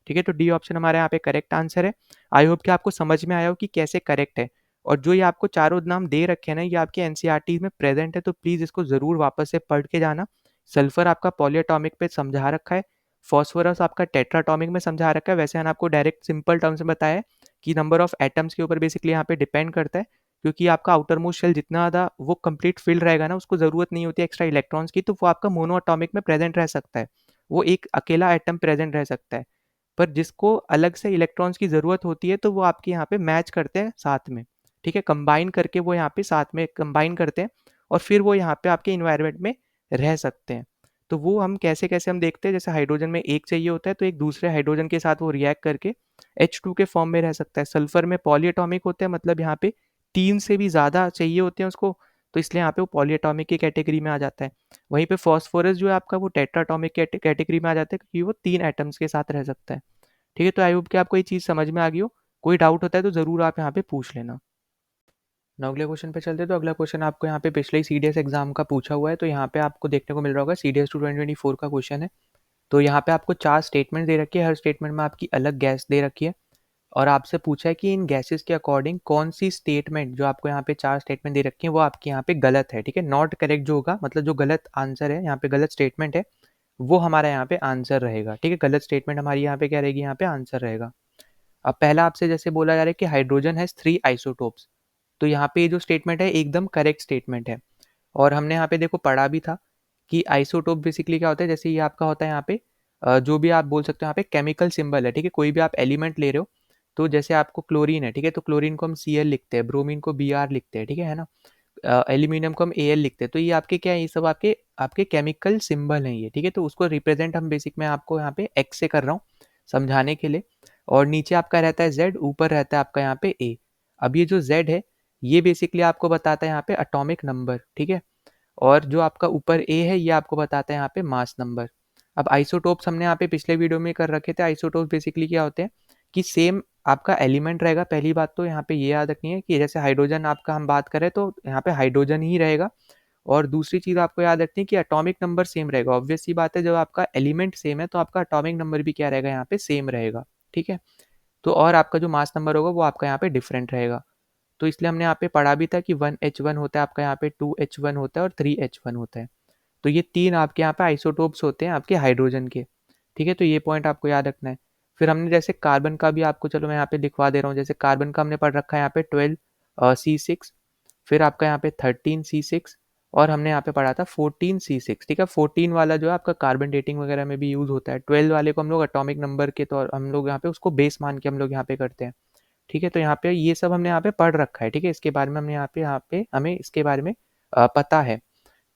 ठीक है, तो डी ऑप्शन हमारे यहाँ पे करेक्ट आंसर है। आई होप कि आपको समझ में आया हो कि कैसे करेक्ट है। और जो ये आपको चारों नाम दे रखे हैं ना, ये आपके एनसीईआरटी में प्रेजेंट है, तो प्लीज़ इसको ज़रूर वापस से पढ़ के जाना। सल्फर आपका पॉलीएटॉमिक पे समझा रखा है, फॉस्फोरस आपका टेट्राटॉमिक में समझा रखा है। वैसे मैंने आपको डायरेक्ट सिंपल टर्म्स में बताया है कि नंबर ऑफ एटम्स के ऊपर बेसिकली यहाँ पे डिपेंड करता है, क्योंकि आपका आउटर मोस्ट शेल जितना ज़्यादा वो कंप्लीट फिल्ड रहेगा ना, उसको ज़रूरत नहीं होती एक्स्ट्रा इलेक्ट्रॉन्स की, तो वो आपका मोनोअटॉमिक में प्रेजेंट रह सकता है, वो एक अकेला एटम प्रेजेंट रह सकता है। पर जिसको अलग से इलेक्ट्रॉन्स की ज़रूरत होती है तो वो आपके यहाँ पे मैच करते हैं साथ में। ठीक है, कंबाइन करके वो यहाँ पे साथ में कंबाइन करते हैं, और फिर वो यहाँ पे आपके इन्वायरमेंट में रह सकते हैं। तो वो हम कैसे कैसे हम देखते हैं, जैसे हाइड्रोजन में एक चाहिए होता है तो एक दूसरे हाइड्रोजन के साथ वो रिएक्ट करके H2 के फॉर्म में रह सकता है। सल्फर में पॉलीएटॉमिक होते हैं, मतलब यहाँ पे 3 से भी ज़्यादा चाहिए होते हैं उसको, तो इसलिए यहाँ पे वो पॉलीएटॉमिक की कैटेगरी में आ जाता है। वहीं पे फॉस्फोरस जो है आपका वो टेट्राटॉमिक कैटेगरी में आ जाता है, क्योंकि वो 3 एटम्स के साथ रह सकता है। ठीक है, तो आई होप कि आपको ये चीज़ समझ में आ गई हो। कोई डाउट होता है तो ज़रूर आप यहाँ पे पूछ लेना। ना अगले क्वेश्चन पे चलते, तो अगला क्वेश्चन आपको यहाँ पे पिछले ही CDS एग्जाम का पूछा हुआ है, तो यहाँ पे आपको देखने को मिल रहा होगा CDS 2024 का क्वेश्चन है। तो यहाँ पे आपको 4 स्टेटमेंट दे रखी है, हर स्टेटमेंट में आपकी अलग गैस दे रखी है, और आपसे पूछा है कि इन गैसेस के अकॉर्डिंग कौन सी स्टेटमेंट, जो आपको यहाँ पे 4 स्टेटमेंट दे रखी है, वो आपके यहाँ पे गलत है। ठीक है, नॉट करेक्ट जो होगा, मतलब जो गलत आंसर है, यहाँ पे गलत स्टेटमेंट है, वो हमारा यहाँ पे आंसर रहेगा। ठीक है, गलत स्टेटमेंट हमारी यहाँ पे क्या रहेगी, यहाँ पे आंसर रहेगा। अब पहला आपसे जैसे बोला जा रहा है कि हाइड्रोजन हैज 3 आइसोटोप्स, तो यहाँ पे ये जो स्टेटमेंट है एकदम करेक्ट स्टेटमेंट है। और हमने यहाँ पे देखो पढ़ा भी था कि आइसोटोप बेसिकली क्या होता है, जैसे ये आपका होता है यहाँ पे जो भी आप बोल सकते हो यहाँ पे केमिकल सिंबल है। ठीक है, कोई भी आप एलिमेंट ले रहे हो, तो जैसे आपको क्लोरीन है, ठीक है, तो क्लोरीन को हम Cl लिखते हैं, ब्रोमीन को Br लिखते हैं, ठीक है ना। एल्यूमिनियम को हम Al लिखते हैं, तो ये आपके क्या है, ये सब आपके आपके केमिकल सिंबल हैं ये, ठीक है। तो उसको रिप्रेजेंट हम बेसिक में आपको यहाँ पे x से कर रहा हूँ समझाने के लिए, और नीचे आपका रहता है Z, ऊपर रहता है आपका यहाँ पे A। अब ये जो Z है ये बेसिकली आपको बताता है यहाँ पे एटॉमिक नंबर, ठीक है, और जो आपका ऊपर A है ये आपको बताता है यहाँ पे मास नंबर। अब आइसोटोप्स हमने यहाँ पे पिछले वीडियो में कर रखे थे। आइसोटोप्स बेसिकली क्या होते हैं कि सेम आपका एलिमेंट रहेगा। पहली बात तो यहाँ पे ये याद रखनी है कि जैसे हाइड्रोजन आपका हम बात करें तो यहाँ पे हाइड्रोजन ही रहेगा, और दूसरी चीज आपको याद रखनी है कि एटॉमिक नंबर सेम रहेगा। ऑब्वियस सी बात है, जब आपका एलिमेंट सेम है तो आपका एटॉमिक नंबर भी क्या रहेगा यहाँ पे सेम रहेगा, ठीक है। तो और आपका जो मास नंबर होगा वो आपका यहाँ पे डिफरेंट रहेगा। तो इसलिए हमने यहाँ पे पढ़ा भी था कि 1H1 होता है आपका यहाँ पे, 2H1 होता है और 3H1 होता है। तो ये तीन आपके यहाँ पे आइसोटोप्स होते हैं आपके हाइड्रोजन के, ठीक है। तो ये पॉइंट आपको याद रखना है। फिर हमने जैसे कार्बन का भी आपको, चलो मैं यहाँ पे लिखवा दे रहा हूँ, जैसे कार्बन का हमने पढ़ रखा है यहाँ पे 12C6, फिर आपका यहाँ पे 13C6, और हमने यहाँ पे पढ़ा था 14C6, ठीक है। 14 वाला जो है आपका कार्बन डेटिंग वगैरह में भी यूज होता है। 12 वाले को हम लोग एटॉमिक नंबर के तौर हम लोग यहाँ पे उसको बेस मान के हम लोग यहाँ पे करते हैं, ठीक है। तो यहाँ पे ये सब हमने यहाँ पे पढ़ रखा है, ठीक है। इसके बारे में हमने यहाँ पे हमें इसके बारे में पता है,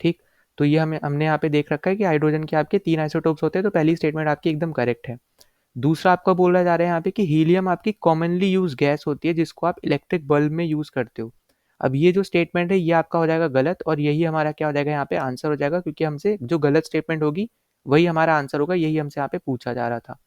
ठीक। तो ये हमने यहाँ पे देख रखा है कि हाइड्रोजन के आपके 3 आइसोटोप्स होते हैं, तो पहली स्टेटमेंट आपकी एकदम करेक्ट है। दूसरा आपका बोला जा रहा है यहाँ पे कि हीलियम आपकी कॉमनली यूज गैस होती है जिसको आप इलेक्ट्रिक बल्ब में यूज करते हो। अब ये जो स्टेटमेंट है ये आपका हो जाएगा गलत, और यही हमारा क्या हो जाएगा यहाँ पे आंसर हो जाएगा, क्योंकि हमसे जो गलत स्टेटमेंट होगी वही हमारा आंसर होगा, यही हमसे यहाँ पे पूछा जा रहा था।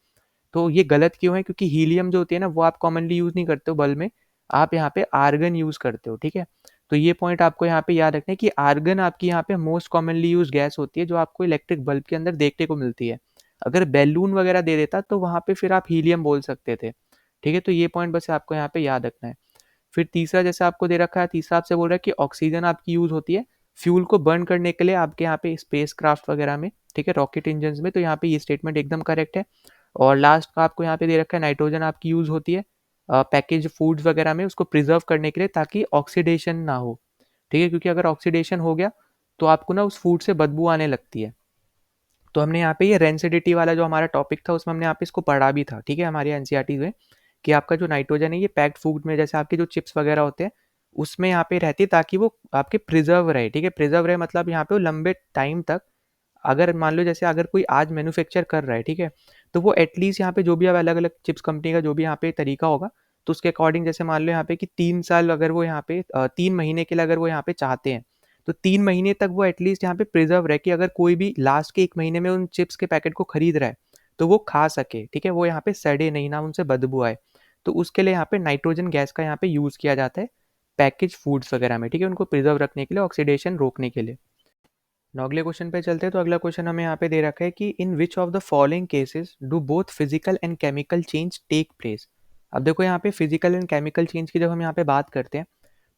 तो ये गलत क्यों है, क्योंकि हीलियम जो होती है ना वो आप कॉमनली यूज नहीं करते हो बल्ब में, आप यहाँ पे आर्गन यूज करते हो, ठीक है। तो ये पॉइंट आपको यहाँ पे याद रखना है कि आर्गन आपकी यहाँ पे मोस्ट कॉमनली यूज गैस होती है जो आपको इलेक्ट्रिक बल्ब के अंदर देखने को मिलती है। अगर बैलून वगैरह दे देता तो वहां पे फिर आप हीलियम बोल सकते थे, ठीक है। तो ये पॉइंट बस आपको यहाँ पे याद रखना है। फिर तीसरा जैसे आपको दे रखा है, तीसरा आपसे बोल रहा है कि ऑक्सीजन आपकी यूज होती है फ्यूल को बर्न करने के लिए आपके यहाँ पे स्पेस क्राफ्ट वगैरह में, ठीक है, रॉकेट इंजन में। तो यहाँ पे ये स्टेटमेंट एकदम करेक्ट है। और लास्ट का आपको यहाँ पे दे रखा है नाइट्रोजन आपकी यूज होती है पैकेज फूड्स वगैरह में उसको प्रिजर्व करने के लिए, ताकि ऑक्सीडेशन ना हो, ठीक है, क्योंकि अगर ऑक्सीडेशन हो गया तो आपको ना उस फूड से बदबू आने लगती है। तो हमने यहाँ पे ये रेंसिडिटी वाला जो हमारा टॉपिक था उसमें हमने यहाँ पे इसको पढ़ा भी था, ठीक है, हमारे एनसीईआरटी में, कि आपका जो नाइट्रोजन है ये पैक्ड फूड में, जैसे आपके जो चिप्स वगैरह होते हैं उसमें यहाँ पे रहती है, ताकि वो आपके प्रिजर्व रहे, ठीक है। प्रिजर्व रहे मतलब यहाँ पे वो लंबे टाइम तक, अगर मान लो जैसे अगर कोई आज मैन्युफैक्चर कर रहा है, ठीक है, तो वो एटलीस्ट यहाँ पे जो भी अब अलग अलग चिप्स कंपनी का जो भी यहाँ पे तरीका होगा, तो उसके अकॉर्डिंग जैसे मान लो यहाँ पे कि 3 साल अगर वो यहाँ पे 3 महीने के लिए अगर वो यहाँ पे चाहते हैं, तो 3 महीने तक वो एटलीस्ट यहाँ पे प्रिजर्व रहे, कि अगर कोई भी लास्ट के 1 महीने में उन चिप्स के पैकेट को खरीद रहा है तो वो खा सके, ठीक है, वो यहाँ पे सड़े नहीं, ना उनसे बदबू आए। तो उसके लिए यहाँ पे नाइट्रोजन गैस का यहाँ पे यूज किया जाता है पैकेज फूड्स वगैरह में, ठीक है, उनको प्रिजर्व रखने के लिए, ऑक्सीडेशन रोकने के लिए। अगले क्वेश्चन पे चलते हैं। तो अगला क्वेश्चन हमें यहाँ पे दे रखा है कि in which of the following cases do both physical and chemical change take place. अब देखो यहाँ पे फिजिकल एंड केमिकल चेंज की जब हम यहाँ पे बात करते हैं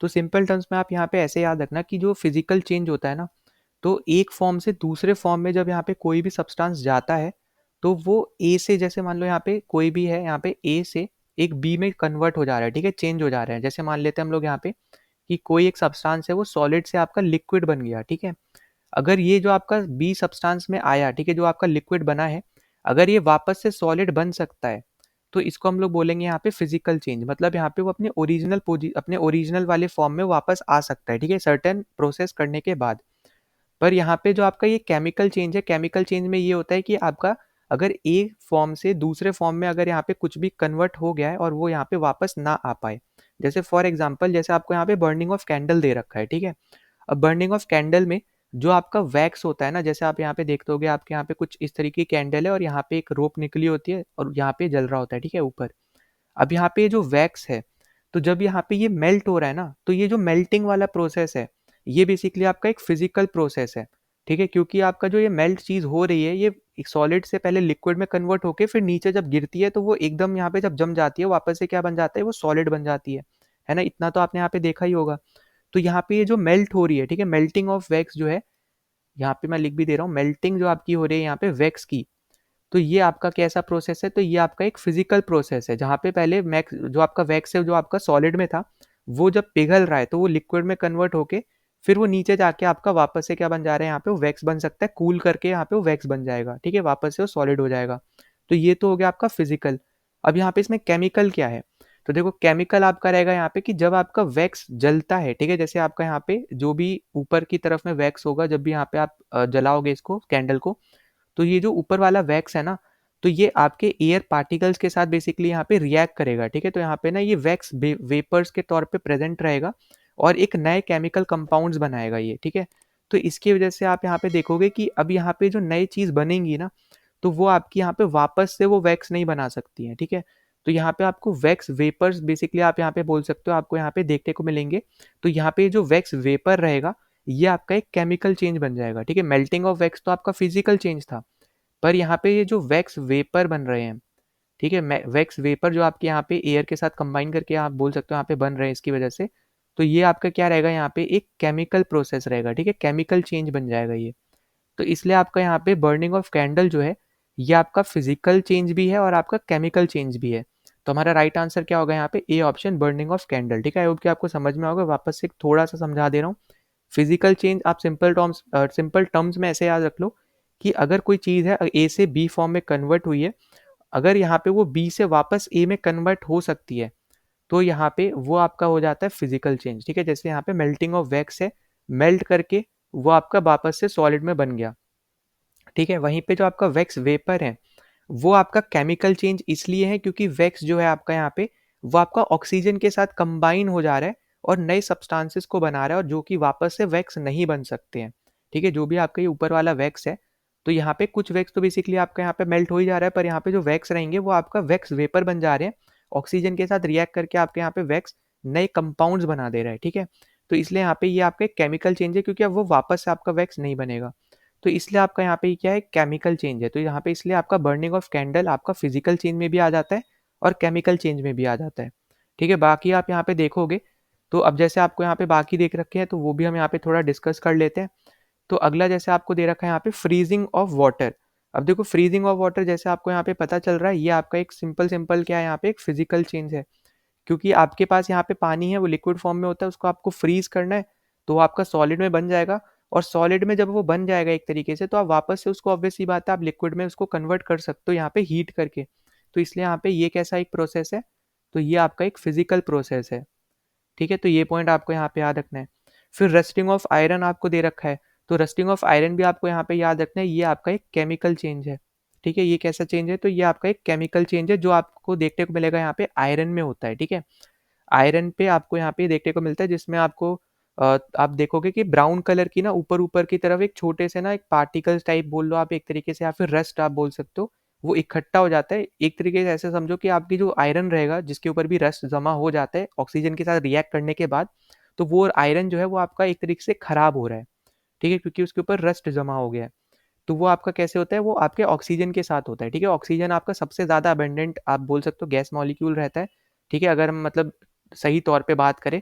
तो सिंपल टर्म्स में आप यहाँ पे ऐसे याद रखना कि जो फिजिकल चेंज होता है ना, तो एक फॉर्म से दूसरे फॉर्म में जब यहाँ पे कोई भी सब्सटेंस जाता है तो वो ए से, जैसे मान लो यहाँ पे कोई भी है, यहाँ पे ए से एक बी में कन्वर्ट हो जा रहा है, ठीक है, चेंज हो जा रहा है। जैसे मान लेते हैं हम लोग यहाँ पे कि कोई एक सब्सटेंस है वो सॉलिड से आपका लिक्विड बन गया, ठीक है। अगर ये जो आपका बी सब्सटेंस में आया, ठीक है, जो आपका लिक्विड बना है, अगर ये वापस से सॉलिड बन सकता है तो इसको हम लोग बोलेंगे यहाँ पे फिजिकल चेंज। मतलब यहाँ पे वो अपने ओरिजिनल वाले फॉर्म में वापस आ सकता है, ठीक है, सर्टेन प्रोसेस करने के बाद। पर यहाँ पे जो आपका ये केमिकल चेंज है, केमिकल चेंज में ये होता है कि आपका अगर एक फॉर्म से दूसरे फॉर्म में अगर यहाँ पे कुछ भी कन्वर्ट हो गया है और वो यहाँ पे वापस ना आ पाए, जैसे फॉर एग्जाम्पल जैसे आपको यहाँ पे बर्निंग ऑफ कैंडल दे रखा है, ठीक है। अब बर्निंग ऑफ कैंडल में जो आपका वैक्स होता है ना, जैसे आप यहाँ पे देखते होगे आपके यहाँ पे कुछ इस तरीके की कैंडल है और यहाँ पे एक रोप निकली होती है और यहाँ पे जल रहा होता है, ठीक है, ऊपर। अब यहाँ पे जो वैक्स है, तो जब यहाँ पे ये मेल्ट हो रहा है ना, तो ये जो मेल्टिंग वाला प्रोसेस है ये बेसिकली आपका एक फिजिकल प्रोसेस है, ठीक है, क्योंकि आपका जो ये मेल्ट चीज हो रही है ये एक सॉलिड से पहले लिक्विड में कन्वर्ट होके फिर नीचे जब गिरती है तो वो एकदम यहाँ पे जब जम जाती है वापस से क्या बन जाता है, वो सॉलिड बन जाती है ना। इतना तो आपने यहाँ पे देखा ही होगा। तो यहाँ पे ये जो मेल्ट हो रही है, ठीक है, मेल्टिंग ऑफ वैक्स जो है, यहाँ पे मैं लिख भी दे रहा हूँ, मेल्टिंग जो आपकी हो रही है यहाँ पे वैक्स की, तो ये आपका कैसा प्रोसेस है, तो ये आपका एक फिजिकल प्रोसेस है जहाँ पे पहले मैक्स जो आपका वैक्स है जो आपका सॉलिड में था वो जब पिघल रहा है तो वो लिक्विड में कन्वर्ट होके फिर वो नीचे जाके आपका वापस से क्या बन जा रहा है, यहाँ पे वो वैक्स बन सकता है, कूल करके यहाँ पे वो वैक्स बन जाएगा, ठीक है, वापस से वो सॉलिड हो जाएगा। तो ये तो हो गया आपका फिजिकल। अब यहाँ पे इसमें केमिकल क्या है, तो देखो केमिकल आपका रहेगा यहाँ पे कि जब आपका वैक्स जलता है, ठीक है, जैसे आपका यहाँ पे जो भी ऊपर की तरफ में वैक्स होगा, जब भी यहाँ पे आप जलाओगे इसको कैंडल को, तो ये जो ऊपर वाला वैक्स है ना, तो ये आपके एयर पार्टिकल्स के साथ बेसिकली यहाँ पे रिएक्ट करेगा, ठीक है। तो यहाँ पे ना ये वैक्स वेपर्स के तौर पे प्रेजेंट रहेगा और एक नए केमिकल कंपाउंड्स बनाएगा ये, ठीक है। तो इसकी वजह से आप यहाँ पे देखोगे कि अब यहाँ पे जो नई चीज बनेंगी ना, तो वो आपकी यहाँ पे वापस से वो वैक्स नहीं बना सकती है, ठीक है। तो यहाँ पे आपको वैक्स वेपर्स बेसिकली आप यहाँ पे बोल सकते हो, आपको यहाँ पे देखने को मिलेंगे। तो यहाँ पे जो वैक्स वेपर रहेगा, ये आपका एक केमिकल चेंज बन जाएगा, ठीक है। मेल्टिंग ऑफ वैक्स तो आपका फिजिकल चेंज था, पर यहाँ पे ये जो वैक्स वेपर बन रहे हैं, ठीक है, वैक्स वेपर जो आपके यहाँ पे एयर के साथ कंबाइन करके आप बोल सकते हो यहाँ पे बन रहे हैं इसकी वजह से, तो ये आपका क्या रहेगा, यहाँ पे एक केमिकल प्रोसेस रहेगा, ठीक है, केमिकल चेंज बन जाएगा ये। तो इसलिए आपका यहाँ पे बर्निंग ऑफ कैंडल जो है, ये आपका फिजिकल चेंज भी है और आपका केमिकल चेंज भी है। तो हमारा राइट आंसर क्या होगा यहाँ पे, A option, burning of candle, ठीक है। आई होप कि आपको समझ में होगा, वापस से थोड़ा सा समझा दे रहा हूँ। फिजिकल चेंज आप सिंपल टर्म्स में ऐसे याद रख लो कि अगर कोई चीज़ है ए से बी फॉर्म में कन्वर्ट हुई है, अगर यहाँ पे वो बी से वापस ए में कन्वर्ट हो सकती है, तो यहाँ पे वो आपका हो जाता है फिजिकल चेंज, ठीक है। जैसे यहाँ पे मेल्टिंग ऑफ वैक्स है, मेल्ट करके वो आपका वापस से सॉलिड में बन गया, ठीक है। वहीं पे जो आपका वैक्स वेपर है, वो आपका केमिकल चेंज इसलिए है क्योंकि वैक्स जो है आपका यहाँ पे, वो आपका ऑक्सीजन के साथ कंबाइन हो जा रहा है और नए सब्सटेंसेस को बना रहा है, और जो कि वापस से वैक्स नहीं बन सकते हैं, ठीक है। जो भी आपका ये ऊपर वाला वैक्स है, तो यहाँ पे कुछ वैक्स तो बेसिकली आपका यहाँ पे मेल्ट हो ही जा रहा है, पर यहाँ पे जो वैक्स रहेंगे वो आपका वैक्स वेपर बन जा रहे हैं, ऑक्सीजन के साथ रिएक्ट करके आपके यहाँ पे वैक्स नए कंपाउंड्स बना दे रहा है, ठीक है। तो इसलिए यहाँ पे ये आपका एक केमिकल चेंज है, क्योंकि अब वो वापस से आपका वैक्स नहीं बनेगा। तो इसलिए आपका यहाँ पे क्या है, केमिकल चेंज है। तो यहाँ पे इसलिए आपका बर्निंग ऑफ कैंडल आपका फिजिकल चेंज में भी आ जाता है और केमिकल चेंज में भी आ जाता है, ठीक है। बाकी आप यहाँ पे देखोगे, तो अब जैसे आपको यहाँ पे बाकी देख रखे हैं, तो वो भी हम यहाँ पे थोड़ा डिस्कस कर लेते हैं। तो अगला जैसे आपको दे रखा है यहाँ पे फ्रीजिंग ऑफ वाटर। अब देखो फ्रीजिंग ऑफ वाटर जैसे आपको यहाँ पे पता चल रहा है, ये आपका एक सिंपल सिंपल क्या है, यहाँ पे एक फिजिकल चेंज है, क्योंकि आपके पास यहाँ पे पानी है, वो लिक्विड फॉर्म में होता है, उसको आपको फ्रीज करना है, तो वो आपका सॉलिड में बन जाएगा। और सॉलिड में जब वो बन जाएगा एक तरीके से, तो आप वापस से उसको, ऑब्वियस सी बात है, आप लिक्विड में उसको कन्वर्ट कर सकते हो यहाँ पे हीट करके। तो इसलिए यहाँ पे ये कैसा एक प्रोसेस है, तो ये आपका एक फिजिकल प्रोसेस है, ठीक है। तो ये पॉइंट आपको यहाँ पे याद रखना है। फिर रस्टिंग ऑफ आयरन आपको दे रखा है, तो रस्टिंग ऑफ आयरन भी आपको यहाँ पे याद रखना है, ये आपका एक केमिकल चेंज है, ठीक है। ये कैसा चेंज है, तो ये आपका एक केमिकल चेंज है जो आपको देखने को मिलेगा यहाँ पे आयरन में होता है, ठीक है। आयरन पे आपको यहाँ पे देखने को मिलता है, जिसमें आपको आप देखोगे कि ब्राउन कलर की ना ऊपर ऊपर की तरफ एक छोटे से ना एक पार्टिकल्स टाइप बोल लो आप एक तरीके से, या फिर रस्ट आप बोल सकते हो, वो इकट्ठा हो जाता है। एक तरीके से ऐसे समझो कि आपकी जो आयरन रहेगा, जिसके ऊपर भी रस्ट जमा हो जाता है ऑक्सीजन के साथ रिएक्ट करने के बाद, तो वो आयरन जो है वो आपका एक तरीके से खराब हो रहा है, ठीक है, क्योंकि उसके ऊपर रस्ट जमा हो गया है। तो वो आपका कैसे होता है, वो आपके ऑक्सीजन के साथ होता है, ठीक है। ऑक्सीजन आपका सबसे ज़्यादा अबेंडेंट आप बोल सकते हो गैस मॉलिक्यूल रहता है, ठीक है। अगर हम मतलब सही तौर पे बात करें,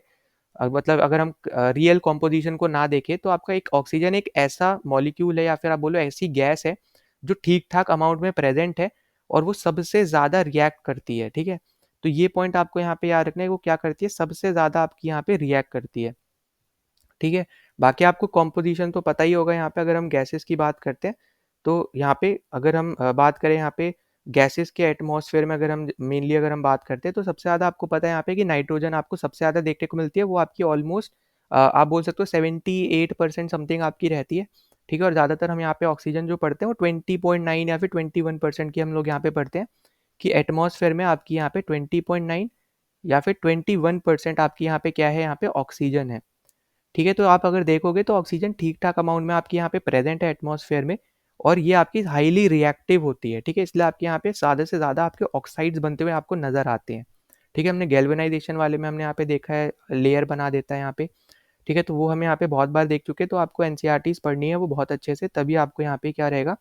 मतलब अगर हम रियल कॉम्पोजिशन को ना देखें, तो आपका एक ऑक्सीजन एक ऐसा मॉलिक्यूल है, या फिर आप बोलो ऐसी गैस है, जो ठीक ठाक अमाउंट में प्रेजेंट है और वो सबसे ज़्यादा रिएक्ट करती है, ठीक है। तो ये पॉइंट आपको यहाँ पे याद रखना है, वो क्या करती है, सबसे ज़्यादा आपकी यहाँ पे रिएक्ट करती है, ठीक है। बाकी आपको कॉम्पोजिशन तो पता ही होगा। यहाँ पे अगर हम गैसेस की बात करते हैं, तो यहाँ पे अगर हम बात करें यहाँ पे गैसेस के एटमॉस्फेयर में, अगर हम मेनली अगर हम बात करते हैं, तो सबसे ज़्यादा आपको पता है यहाँ पे कि नाइट्रोजन आपको सबसे ज़्यादा देखने को मिलती है, वो आपकी ऑलमोस्ट आप बोल सकते हो 78% समथिंग आपकी रहती है, ठीक है। और ज़्यादातर हम यहाँ पे ऑक्सीजन जो पढ़ते हैं वो 20.9 या फिर 21% की हम लोग यहाँ पे पढ़ते हैं, कि एटमॉस्फेयर में आपकी यहाँ पे 20.9 या फिर 21% आपकी यहाँ पे क्या है, यहाँ पे ऑक्सीजन है, ठीक है। तो आप अगर देखोगे तो ऑक्सीजन ठीक ठाक अमाउंट में आपके यहाँ पे प्रेजेंट है एटमॉस्फेयर में, और ये आपकी हाईली रिएक्टिव होती है, ठीक है। इसलिए आपके यहाँ पे ज़्यादा से ज़्यादा आपके ऑक्साइड्स बनते हुए आपको नजर आते हैं, ठीक है। हमने गैल्वेनाइजेशन वाले में हमने यहाँ पे देखा है, लेयर बना देता है यहाँ पे, ठीक है। तो वो हम यहाँ पे बहुत बार देख चुके हैं, तो आपको एनसीईआरटीज पढ़नी है वो बहुत अच्छे से, तभी आपको यहाँ पे क्या रहेगा,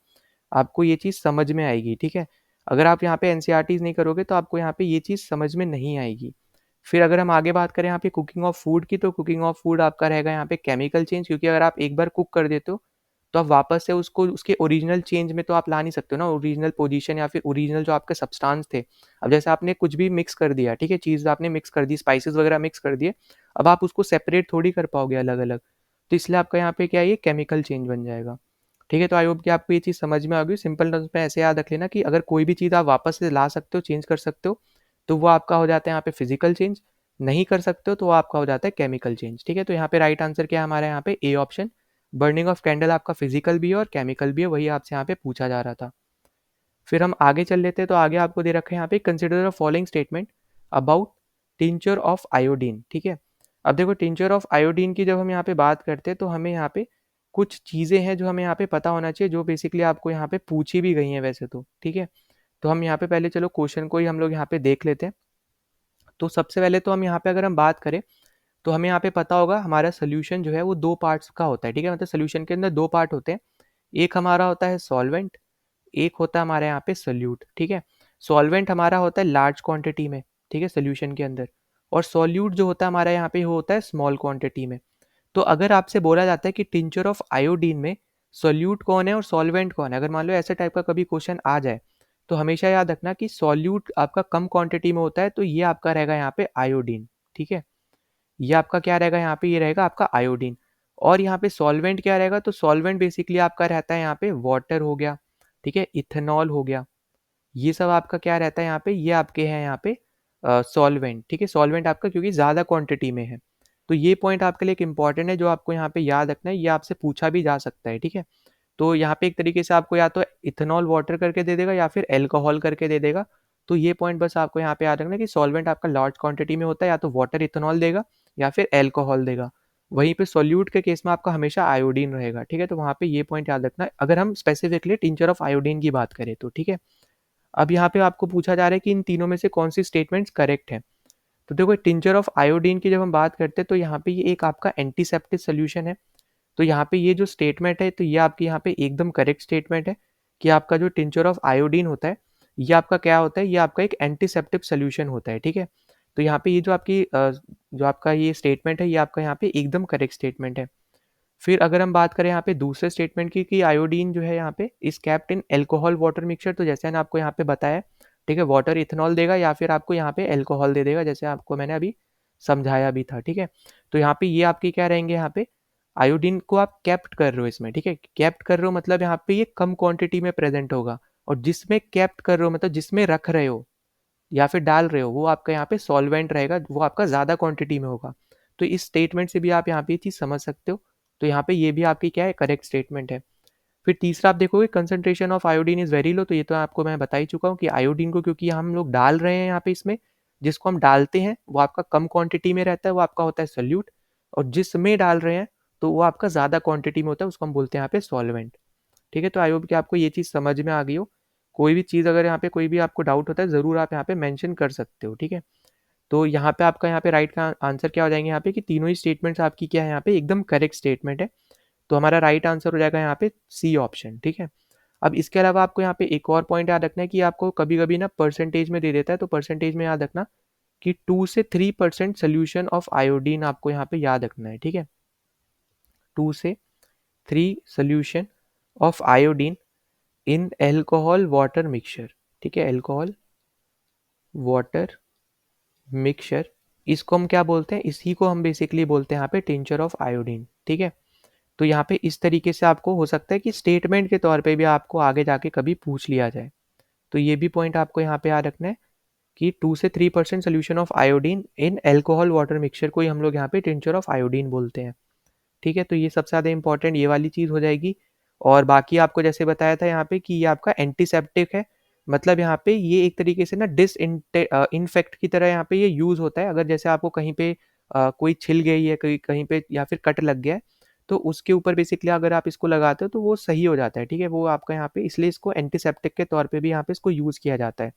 आपको ये चीज़ समझ में आएगी, ठीक है। अगर आप यहाँ पे एनसीईआरटीज नहीं करोगे, तो आपको यहाँ पे ये चीज़ समझ में नहीं आएगी। फिर अगर हम आगे बात करें यहाँ पे कुकिंग ऑफ फूड की, तो कुकिंग ऑफ फूड आपका रहेगा यहाँ पे केमिकल चेंज, क्योंकि अगर आप एक बार कुक कर देते हो, तो आप वापस से उसको उसके ओरिजिनल चेंज में तो आप ला नहीं सकते हो ना, ओरिजिनल पोजीशन या फिर ओरिजिनल जो आपके सब्सटेंस थे। अब जैसे आपने कुछ भी मिक्स कर दिया, ठीक है, चीज़ आपने मिक्स कर दी, स्पाइसेस वगैरह मिक्स कर दिए, अब आप उसको सेपरेट थोड़ी कर पाओगे अलग अलग, तो इसलिए आपका यहाँ पे क्या है, ये केमिकल चेंज बन जाएगा, ठीक है। तो आई होप कि आपको ये चीज़ समझ में आ गई। सिंपल टर्म्स में ऐसे याद रख लेना कि अगर कोई भी चीज़ आप वापस से ला सकते हो, चेंज कर सकते हो, तो वो आपका हो जाता है यहाँ पे फिजिकल चेंज। नहीं कर सकते हो तो वो आपका हो जाता है केमिकल चेंज। ठीक है, तो यहाँ पे राइट आंसर क्या है हमारा यहाँ पे A option, burning of candle आपका फिजिकल भी है और केमिकल भी है, वही आपसे यहाँ पे पूछा जा रहा था। फिर हम आगे चल लेते हैं, तो आगे आपको दे रखा है यहाँ पे consider the following statement about tincture of iodine. ठीक है, अब देखो टिंचर ऑफ आयोडीन की जब हम यहाँ पे बात करते हैं तो हमें यहाँ पे कुछ चीज़ें हैं जो हमें यहाँ पे पता होना चाहिए, जो बेसिकली आपको यहाँ पे पूछी भी गई हैं वैसे तो। ठीक है, तो हम यहाँ पे पहले चलो क्वेश्चन को ही हम लोग यहाँ पे देख लेते हैं। तो सबसे पहले तो हम यहाँ पे अगर हम बात करें तो हमें यहाँ पे पता होगा हमारा सोल्यूशन जो है वो दो पार्ट्स का होता है। ठीक है, मतलब सोल्यूशन के अंदर दो पार्ट होते हैं, एक हमारा होता है सॉल्वेंट, एक होता है हमारे यहाँ पे सोल्यूट। ठीक है, सॉल्वेंट हमारा होता है लार्ज क्वांटिटी में, ठीक है, सोल्यूशन के अंदर, और सोल्यूट जो होता है हमारा यहाँ पे होता है स्मॉल क्वांटिटी में। तो अगर आपसे बोला जाता है कि टिंचर ऑफ आयोडीन में सोल्यूट कौन है और सॉल्वेंट कौन है, अगर मान लो ऐसे टाइप का कभी क्वेश्चन आ जाए तो हमेशा याद रखना कि सॉल्यूट आपका कम क्वांटिटी में होता है, तो ये आपका रहेगा यहाँ पे आयोडीन। ठीक है, ये आपका क्या रहेगा यहाँ पे, ये रहेगा आपका आयोडीन। और यहाँ पे सॉल्वेंट क्या रहेगा, तो सॉल्वेंट बेसिकली आपका रहता है यहाँ पे वाटर हो गया, ठीक है, इथेनॉल हो गया, ये सब आपका क्या रहता है यहाँ पे, ये आपके हैं यहाँ पे सॉल्वेंट। ठीक है, सॉल्वेंट आपका क्योंकि ज़्यादा क्वांटिटी में है, तो ये पॉइंट आपके लिए एक इंपॉर्टेंट है जो आपको यहाँ पे याद रखना है, ये आपसे पूछा भी जा सकता है। ठीक है, तो यहाँ पे एक तरीके से आपको या तो इथेनॉल वाटर करके दे देगा या फिर एल्कोहल करके दे देगा। तो ये पॉइंट बस आपको यहाँ पे याद रखना है कि सॉल्वेंट आपका लार्ज क्वांटिटी में होता है, या तो वाटर इथेनॉल देगा या फिर एल्कोहल देगा। वहीं पे सॉल्यूट के केस में आपका हमेशा आयोडीन रहेगा। ठीक है, तो वहाँ पे ये पॉइंट याद रखना है अगर हम स्पेसिफिकली टिंचर ऑफ आयोडीन की बात करें तो। ठीक है, अब यहाँ पे आपको पूछा जा रहा है कि इन तीनों में से कौन सी स्टेटमेंट्स करेक्ट है। तो देखो टिंचर ऑफ आयोडीन की जब हम बात करते हैं तो यहाँ पे ये एक आपका एंटीसेप्टिक सोल्यूशन है। तो यहाँ पे ये जो स्टेटमेंट है तो ये आपकी यहाँ पे एकदम करेक्ट स्टेटमेंट है कि आपका जो टिंचर ऑफ आयोडीन होता है ये आपका क्या होता है, ये आपका एक एंटीसेप्टिक सोल्यूशन होता है। ठीक है, तो यहाँ पे ये जो आपकी जो आपका ये स्टेटमेंट है ये आपका यहाँ पे एकदम करेक्ट स्टेटमेंट है। फिर अगर हम बात करें यहाँ पे दूसरे स्टेटमेंट की कि आयोडीन जो है यहाँ पे इस kept in alcohol water mixture, तो जैसे मैंने आपको यहाँ पे बताया, ठीक है, वाटर इथेनॉल देगा या फिर आपको यहाँ पे एल्कोहल दे देगा, जैसे आपको मैंने अभी समझाया भी था। ठीक है, तो यहाँ पे ये आपकी क्या रहेंगे, यहाँ पे आयोडीन को आप कैप्ट कर रहे हो इसमें। ठीक है, कैप्ट कर रहे हो मतलब यहाँ पे ये कम क्वांटिटी में प्रेजेंट होगा, और जिसमें कैप्ट कर रहे हो मतलब जिसमें रख रहे हो या फिर डाल रहे हो वो आपका यहाँ पे सॉल्वेंट रहेगा, वो आपका ज़्यादा क्वांटिटी में होगा। तो इस स्टेटमेंट से भी आप यहाँ पे ये चीज़ समझ सकते हो। तो यहाँ पे ये भी आपकी क्या है, करेक्ट स्टेटमेंट है। फिर तीसरा आप देखोगे concentration of iodine is very low, तो ये तो आपको मैं बता ही चुका हूँ कि आयोडीन को क्योंकि हम लोग डाल रहे हैं यहाँ पे इसमें, जिसको हम डालते हैं वो आपका कम क्वांटिटी में रहता है, वो आपका होता है सोल्यूट, और जिसमें डाल रहे हैं तो वो आपका ज़्यादा क्वांटिटी में होता है, उसको हम बोलते हैं यहाँ पे सॉल्वेंट। ठीक है, तो आई होप कि आपको ये चीज़ समझ में आ गई हो। कोई भी चीज़ अगर यहाँ पे कोई भी आपको डाउट होता है ज़रूर आप यहाँ पे मेंशन कर सकते हो। ठीक है, तो यहाँ पे आपका यहाँ पे राइट का आंसर क्या हो जाएंगे यहाँ पे कि तीनों ही स्टेटमेंट्स आपकी क्या है यहाँ पे एकदम करेक्ट स्टेटमेंट है। तो हमारा राइट आंसर हो जाएगा यहाँ पे सी ऑप्शन। ठीक है, अब इसके अलावा आपको यहाँ पे एक और पॉइंट याद रखना है कि आपको कभी कभी ना परसेंटेज में दे देता है, तो परसेंटेज में याद रखना कि 2 से 3% सोल्यूशन ऑफ आयोडीन आपको यहाँ पे याद रखना है। ठीक है, 2 से 3 solution of iodine in alcohol water mixture. ठीक है, एल्कोहल वाटर मिक्सचर, इसको हम क्या बोलते हैं, इसी को हम बेसिकली बोलते हैं यहाँ पे टिंचर ऑफ आयोडीन। ठीक है, तो यहाँ पे इस तरीके से आपको हो सकता है कि स्टेटमेंट के तौर पे भी आपको आगे जाके कभी पूछ लिया जाए। तो ये भी पॉइंट आपको यहाँ पे याद रखना है कि 2 से 3% solution of iodine in alcohol water mixture को ही हम लोग यहाँ पे टिंचर ऑफ आयोडीन बोलते हैं। ठीक है, तो ये सबसे ज़्यादा इंपॉर्टेंट ये वाली चीज़ हो जाएगी। और बाकी आपको जैसे बताया था यहाँ पे कि ये आपका एंटीसेप्टिक है, मतलब यहाँ पे ये एक तरीके से ना इन्फेक्ट की तरह यहाँ पे ये यूज़ होता है। अगर जैसे आपको कहीं पे कोई छिल गई है कहीं कहीं पे या फिर कट लग गया है, तो उसके ऊपर बेसिकली अगर आप इसको लगाते हो तो वो सही हो जाता है। ठीक है, वो आपका यहाँ पे इसलिए इसको एंटीसेप्टिक के तौर पे भी यहाँ पे इसको यूज़ किया जाता है।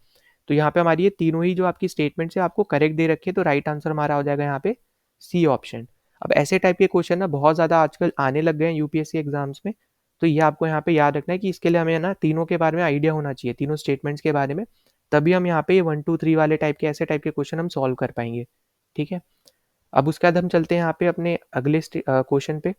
तो यहाँ पे हमारी ये तीनों ही जो आपकी स्टेटमेंट्स है आपको करेक्ट दे रखी है, तो राइट आंसर हमारा हो जाएगा यहाँ पे सी ऑप्शन। अब ऐसे टाइप के क्वेश्चन ना बहुत ज़्यादा आजकल आने लग गए हैं यूपीएससी एग्जाम्स में, तो ये आपको यहाँ पे याद रखना है कि इसके लिए हमें ना तीनों के बारे में आइडिया होना चाहिए, तीनों स्टेटमेंट्स के बारे में, तभी हम यहाँ पे 1 2 3 वाले टाइप के ऐसे टाइप के क्वेश्चन हम सॉल्व कर पाएंगे। ठीक है, अब उसके बाद हम चलते हैं यहाँ पे अपने अगले क्वेश्चन पे।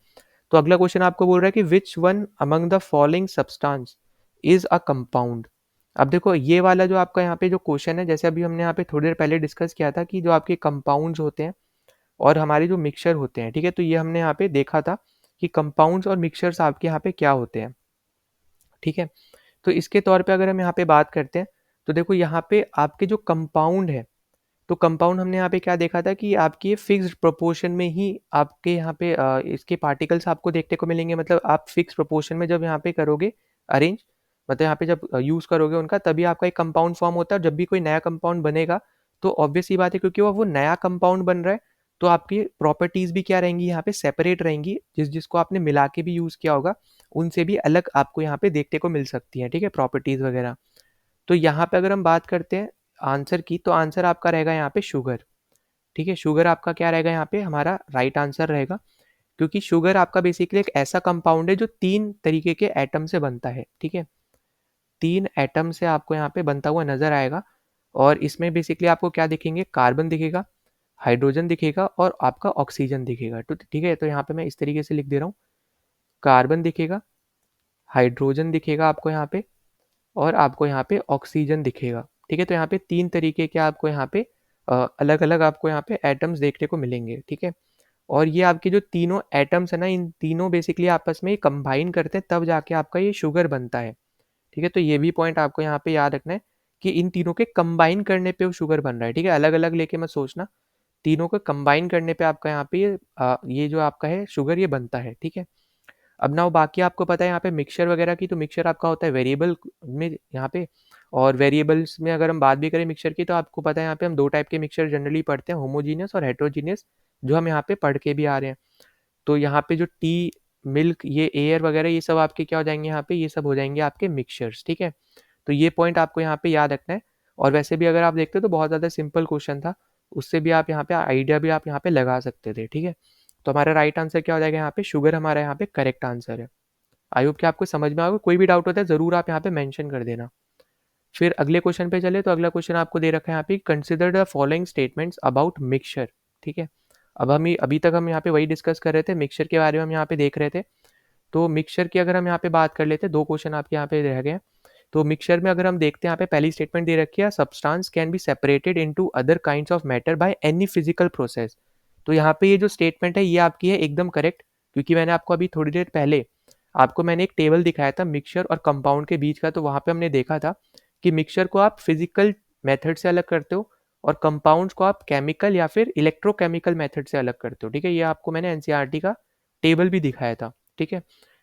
तो अगला क्वेश्चन आपको बोल रहा है कि which one among the following substance is a compound. अब देखो ये वाला जो आपका यहाँ पे जो क्वेश्चन है, जैसे अभी हमने यहाँ पे थोड़ी देर पहले डिस्कस किया था कि जो आपके कंपाउंड्स होते हैं और हमारे जो मिक्सचर होते हैं, ठीक है, तो ये हमने यहाँ पे देखा था कि कंपाउंड्स और मिक्सचर्स आपके यहाँ पे क्या होते हैं। ठीक है, तो इसके तौर पे अगर हम यहाँ पे बात करते हैं तो देखो यहाँ पे आपके जो कंपाउंड है तो कंपाउंड हमने यहाँ पे क्या देखा था कि आपकी फिक्स्ड प्रोपोर्शन में ही आपके यहाँ पे इसके पार्टिकल्स आपको देखने को मिलेंगे। मतलब आप फिक्स प्रोपोर्शन में जब यहाँ पे करोगे अरेंज, मतलब यहाँ पे जब यूज़ करोगे उनका, तभी आपका एक कंपाउंड फॉर्म होता है। जब भी कोई नया कंपाउंड बनेगा तो ऑब्वियस सी बात है, क्योंकि वो नया कंपाउंड बन रहा है, तो आपकी प्रॉपर्टीज भी क्या रहेंगी, यहाँ पे सेपरेट रहेंगी। जिसको आपने मिला के भी यूज़ किया होगा उनसे भी अलग आपको यहाँ पे देखने को मिल सकती है, ठीक है, प्रॉपर्टीज वगैरह। तो यहाँ पे अगर हम बात करते हैं आंसर की, तो आंसर आपका रहेगा यहाँ पे शुगर। ठीक है, शुगर आपका क्या रहेगा यहाँ पे, हमारा राइट आंसर रहेगा। क्योंकि शुगर आपका बेसिकली एक ऐसा कंपाउंड है जो 3 तरीके के एटम से बनता है। ठीक है, 3 एटम से आपको यहाँ पे बनता हुआ नजर आएगा। और इसमें बेसिकली आपको क्या दिखेंगे, कार्बन दिखेगा, हाइड्रोजन दिखेगा और आपका ऑक्सीजन दिखेगा। तो ठीक है, तो यहाँ पे मैं इस तरीके से लिख दे रहा हूँ, कार्बन दिखेगा, हाइड्रोजन दिखेगा आपको यहाँ पे, और आपको यहाँ पे ऑक्सीजन दिखेगा। ठीक है, तो यहाँ पे 3 तरीके के आपको यहाँ पे अलग अलग आपको यहाँ पे एटम्स देखने को मिलेंगे। ठीक है, और ये आपके जो तीनों एटम्स है ना, इन तीनों बेसिकली आपस में कंबाइन करते हैं, तब जाके आपका ये शुगर बनता है। ठीक है, तो ये भी पॉइंट आपको यहाँ पे याद रखना है कि इन तीनों के कंबाइन करने पे वो शुगर बन रहा है। ठीक है, अलग अलग लेके मत सोचना, तीनों को कंबाइन करने पे आपका यहाँ पे ये जो आपका है शुगर ये बनता है। ठीक है, अब ना बाकी आपको पता है यहाँ पे मिक्सचर वगैरह की, तो मिक्सचर आपका होता है वेरिएबल में यहाँ पे। और वेरिएबल्स में अगर हम बात भी करें मिक्सचर की, तो आपको पता है यहाँ पे हम 2 टाइप के मिक्सचर जनरली पढ़ते हैं, होमोजीनियस और हेट्रोजीनियस, जो हम यहाँ पे पढ़ के भी आ रहे हैं। तो यहाँ पे जो टी, मिल्क, ये एयर वगैरह, ये सब आपके क्या हो जाएंगे यहाँ पे, ये सब हो जाएंगे आपके मिक्सचर्स। ठीक है, तो ये पॉइंट आपको यहाँ पे याद रखना है। और वैसे भी अगर आप देखते हो तो बहुत ज़्यादा सिंपल क्वेश्चन था, उससे भी आप यहाँ पे आइडिया भी आप यहाँ पे लगा सकते थे। ठीक है, तो हमारा राइट आंसर क्या हो जाएगा यहाँ पे, शुगर हमारा यहाँ पे करेक्ट आंसर है। आई होप कि आपको समझ में आएगा। कोई भी डाउट होता है ज़रूर आप यहाँ पे मेंशन कर देना। फिर अगले क्वेश्चन पे चले, तो अगला क्वेश्चन आपको दे रखा है यहाँ पे, consider the following statements about mixture. ठीक है, अब हम अभी तक हम यहाँ पे वही डिस्कस कर रहे थे, मिक्सचर के बारे में हम यहाँ पे देख रहे थे। तो मिक्सचर की अगर हम यहाँ पे बात कर लेते हैं, 2 क्वेश्चन आपके यहाँ पे रह गए हैं। तो मिक्सचर में अगर हम देखते हैं, यहाँ पे पहली स्टेटमेंट दे रखी है, substance can be separated into other kinds of matter by any physical process. तो यहाँ पे ये जो स्टेटमेंट है ये आपकी है एकदम करेक्ट, क्योंकि मैंने आपको अभी थोड़ी देर पहले आपको मैंने एक टेबल दिखाया था मिक्सचर और कंपाउंड के बीच का। तो वहाँ पे हमने देखा था कि मिक्सचर को आप फिजिकल मेथड से अलग करते हो और कंपाउंड्स को आप केमिकल या फिर इलेक्ट्रोकेमिकल मेथड से अलग करते हो। ठीक है, ये आपको मैंने एनसीईआरटी का टेबल भी दिखाया था। ठीक है,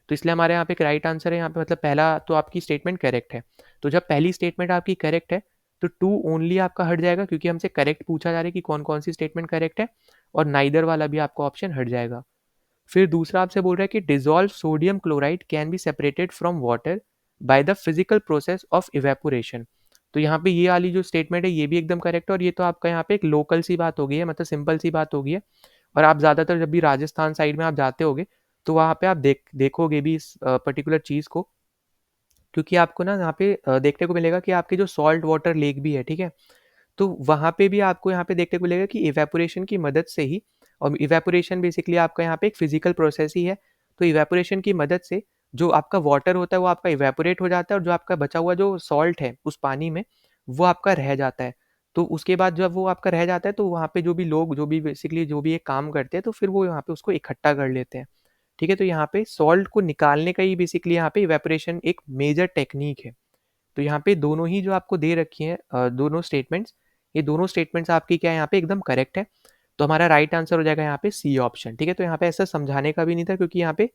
तो इसलिए हमारे यहाँ पे एक राइट आंसर है यहाँ पे, मतलब पहला तो आपकी स्टेटमेंट करेक्ट है। तो जब पहली स्टेटमेंट आपकी करेक्ट है तो 2 ओनली आपका हट जाएगा, क्योंकि हमसे करेक्ट पूछा जा रहा है कि कौन कौन सी स्टेटमेंट करेक्ट है, और नाइदर वाला भी आपका ऑप्शन हट जाएगा। फिर दूसरा आपसे बोल रहा है कि dissolve sodium chloride can be separated from water by the physical process of evaporation. तो यहाँ पे ये वाली जो स्टेटमेंट है ये भी एकदम करेक्ट है, और ये तो आपका यहाँ पे एक लोकल सी बात हो गई है, मतलब सिंपल सी बात हो गई है। और आप ज़्यादातर जब भी राजस्थान साइड में आप जाते होगे तो वहाँ पे आप देखोगे भी इस पर्टिकुलर चीज़ को, क्योंकि आपको ना यहाँ पे देखने को मिलेगा कि आपके जो सॉल्ट वाटर लेक भी है। ठीक है, तो वहाँ पे भी आपको यहाँ पे देखने को मिलेगा कि इवेपोरेशन की मदद से ही, और इवेपोरेशन बेसिकली आपका यहाँ पे एक फिजिकल प्रोसेस ही है। तो इवेपोरेशन की मदद से जो आपका वाटर होता है वो आपका इवेपोरेट हो जाता है, और जो आपका बचा हुआ जो सॉल्ट है उस पानी में वो आपका रह जाता है। तो उसके बाद जब वो आपका रह जाता है तो वहाँ पे जो भी लोग जो भी बेसिकली जो भी एक काम करते हैं तो फिर वो यहाँ पे उसको इकट्ठा कर लेते हैं। ठीक है, तो यहाँ पे सॉल्ट को निकालने का ही बेसिकली यहाँ पे इवेपोरेशन एक मेजर टेक्निक है। तो यहाँ पे दोनों ही जो आपको दे रखी हैं दोनों स्टेटमेंट्स, ये दोनों स्टेटमेंट्स आपकी क्या है यहाँ पे एकदम करेक्ट है। तो हमारा राइट आंसर हो जाएगा यहाँ पे सी ऑप्शन। ठीक है, तो यहाँ पे ऐसा समझाने का भी नहीं था, क्योंकि यहाँ पे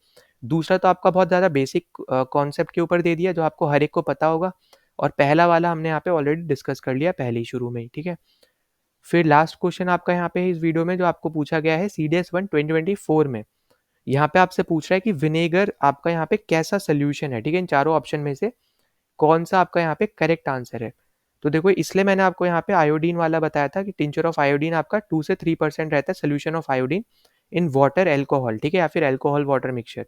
दूसरा तो आपका बहुत ज़्यादा बेसिक कॉन्सेप्ट के ऊपर दे दिया जो आपको हर एक को पता होगा, और पहला वाला हमने यहाँ पे ऑलरेडी डिस्कस कर लिया पहले ही शुरू में ही। ठीक है, फिर लास्ट क्वेश्चन आपका यहाँ पे है इस वीडियो में जो आपको पूछा गया है CDS-1 2024 में। यहाँ पे आपसे पूछ रहा है कि विनेगर आपका यहाँ पे कैसा सोल्यूशन है। ठीक है, इन चारों ऑप्शन में से कौन सा आपका यहाँ पे करेक्ट आंसर है। तो देखो, इसलिए मैंने आपको यहाँ पे आयोडीन वाला बताया था कि टिंचर ऑफ आयोडीन आपका 2 से 3% रहता है solution of iodine in water alcohol. ठीक है, या फिर एल्कोहल वाटर मिक्सचर।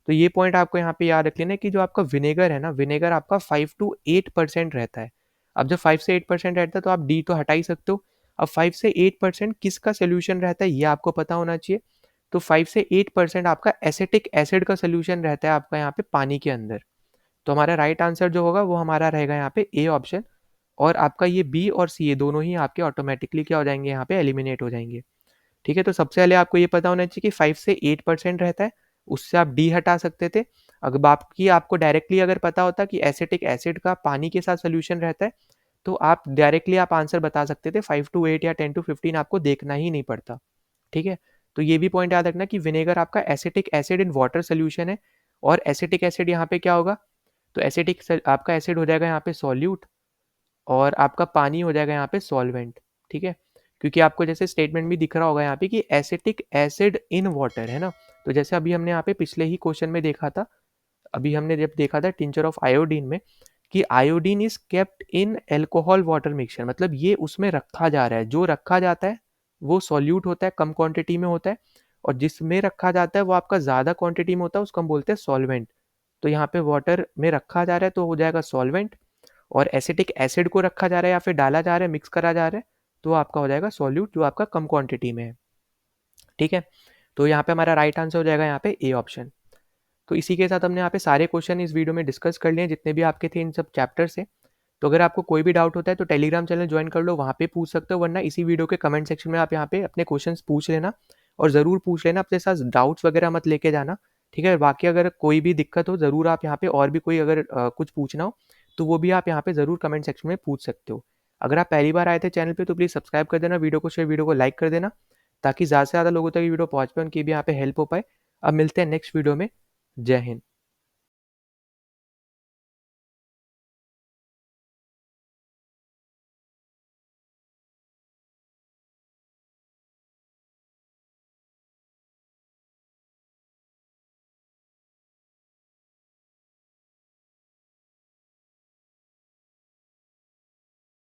तो ये पॉइंट आपको यहाँ पे याद रख लेना कि जो आपका विनेगर है ना, विनेगर आपका 5 to 8% रहता है। अब जब 5 से 8% रहता है तो आप डी तो हटा ही सकते हो। अब 5 से 8% किसका सोल्यूशन रहता है ये आपको पता होना चाहिए। तो 5 से 8% आपका एसिटिक एसिड का सोल्यूशन रहता है आपका यहाँ पे पानी के अंदर। तो हमारा राइट आंसर जो होगा वो हमारा रहेगा यहाँ पे ए ऑप्शन। और आपका ये बी और सी ये दोनों ही आपके ऑटोमेटिकली क्या हो जाएंगे, यहाँ पे एलिमिनेट हो जाएंगे। ठीक है, तो सबसे पहले आपको ये पता होना चाहिए कि 5 से 8% रहता है, उससे आप डी हटा सकते थे। अगर बाकी आपको डायरेक्टली अगर पता होता कि एसिटिक एसिड का पानी के साथ सोल्यूशन रहता है, तो आप डायरेक्टली आप आंसर बता सकते थे 5 to 8 या 10 to 15 आपको देखना ही नहीं पड़ता, ठीक है? तो ये भी पॉइंट याद रखना कि विनेगर आपका acetic acid in water solution है और एसिटिक एसिड यहाँ पे क्या होगा? तो एसिटिक आपका एसिड हो जाएगा यहाँ पे सॉल्यूट और आपका पानी हो जाएगा यहाँ पे सॉल्वेंट, ठीक है? क्योंकि आपको जैसे स्टेटमेंट भी दिख रहा होगा यहाँ पे कि एसिटिक एसिड इन वाटर, है ना? तो जैसे अभी हमने यहाँ पे पिछले ही क्वेश्चन में देखा था, अभी हमने जब देखा था टिंचर ऑफ आयोडीन में कि iodine is kept in alcohol water mixture, मतलब ये उसमें रखा जा रहा है, जो रखा जाता है वो सॉल्यूट होता है, कम क्वांटिटी में होता है, और जिसमें रखा जाता है वो आपका ज़्यादा क्वांटिटी में होता है, उसको हम बोलते हैं सॉल्वेंट। तो यहाँ पे वाटर में रखा जा रहा है तो हो जाएगा सॉल्वेंट, और एसिटिक एसिड को रखा जा रहा है या फिर डाला जा रहा है, मिक्स करा जा रहा है, तो आपका हो जाएगा सॉल्यूट जो आपका कम क्वांटिटी में है, ठीक है? तो यहाँ पे हमारा राइट आंसर हो जाएगा यहाँ पे ए ऑप्शन। तो इसी के साथ हमने यहाँ पे सारे क्वेश्चन इस वीडियो में डिस्कस कर लिए जितने भी आपके थे इन सब चैप्टर से। तो अगर आपको कोई भी डाउट होता है तो टेलीग्राम चैनल ज्वाइन कर लो, वहाँ पे पूछ सकते हो, वरना इसी वीडियो के कमेंट सेक्शन में आप यहाँ पे अपने क्वेश्चंस पूछ लेना, और ज़रूर पूछ लेना, अपने साथ डाउट्स वगैरह मत लेके जाना, ठीक है? बाकी अगर कोई भी दिक्कत हो ज़रूर आप यहाँ पे और भी कोई अगर कुछ पूछना हो तो वो भी आप यहाँ पे ज़रूर कमेंट सेक्शन में पूछ सकते हो। अगर आप पहली बार आए थे चैनल पे तो प्लीज़ सब्सक्राइब कर देना, वीडियो को शेयर, वीडियो को लाइक कर देना, ताकि ज़्यादा से ज़्यादा लोगों तक ये वीडियो पहुँच पाए, उनकी भी यहाँ पे हेल्प हो पाए। अब मिलते हैं नेक्स्ट वीडियो में। जय हिंद।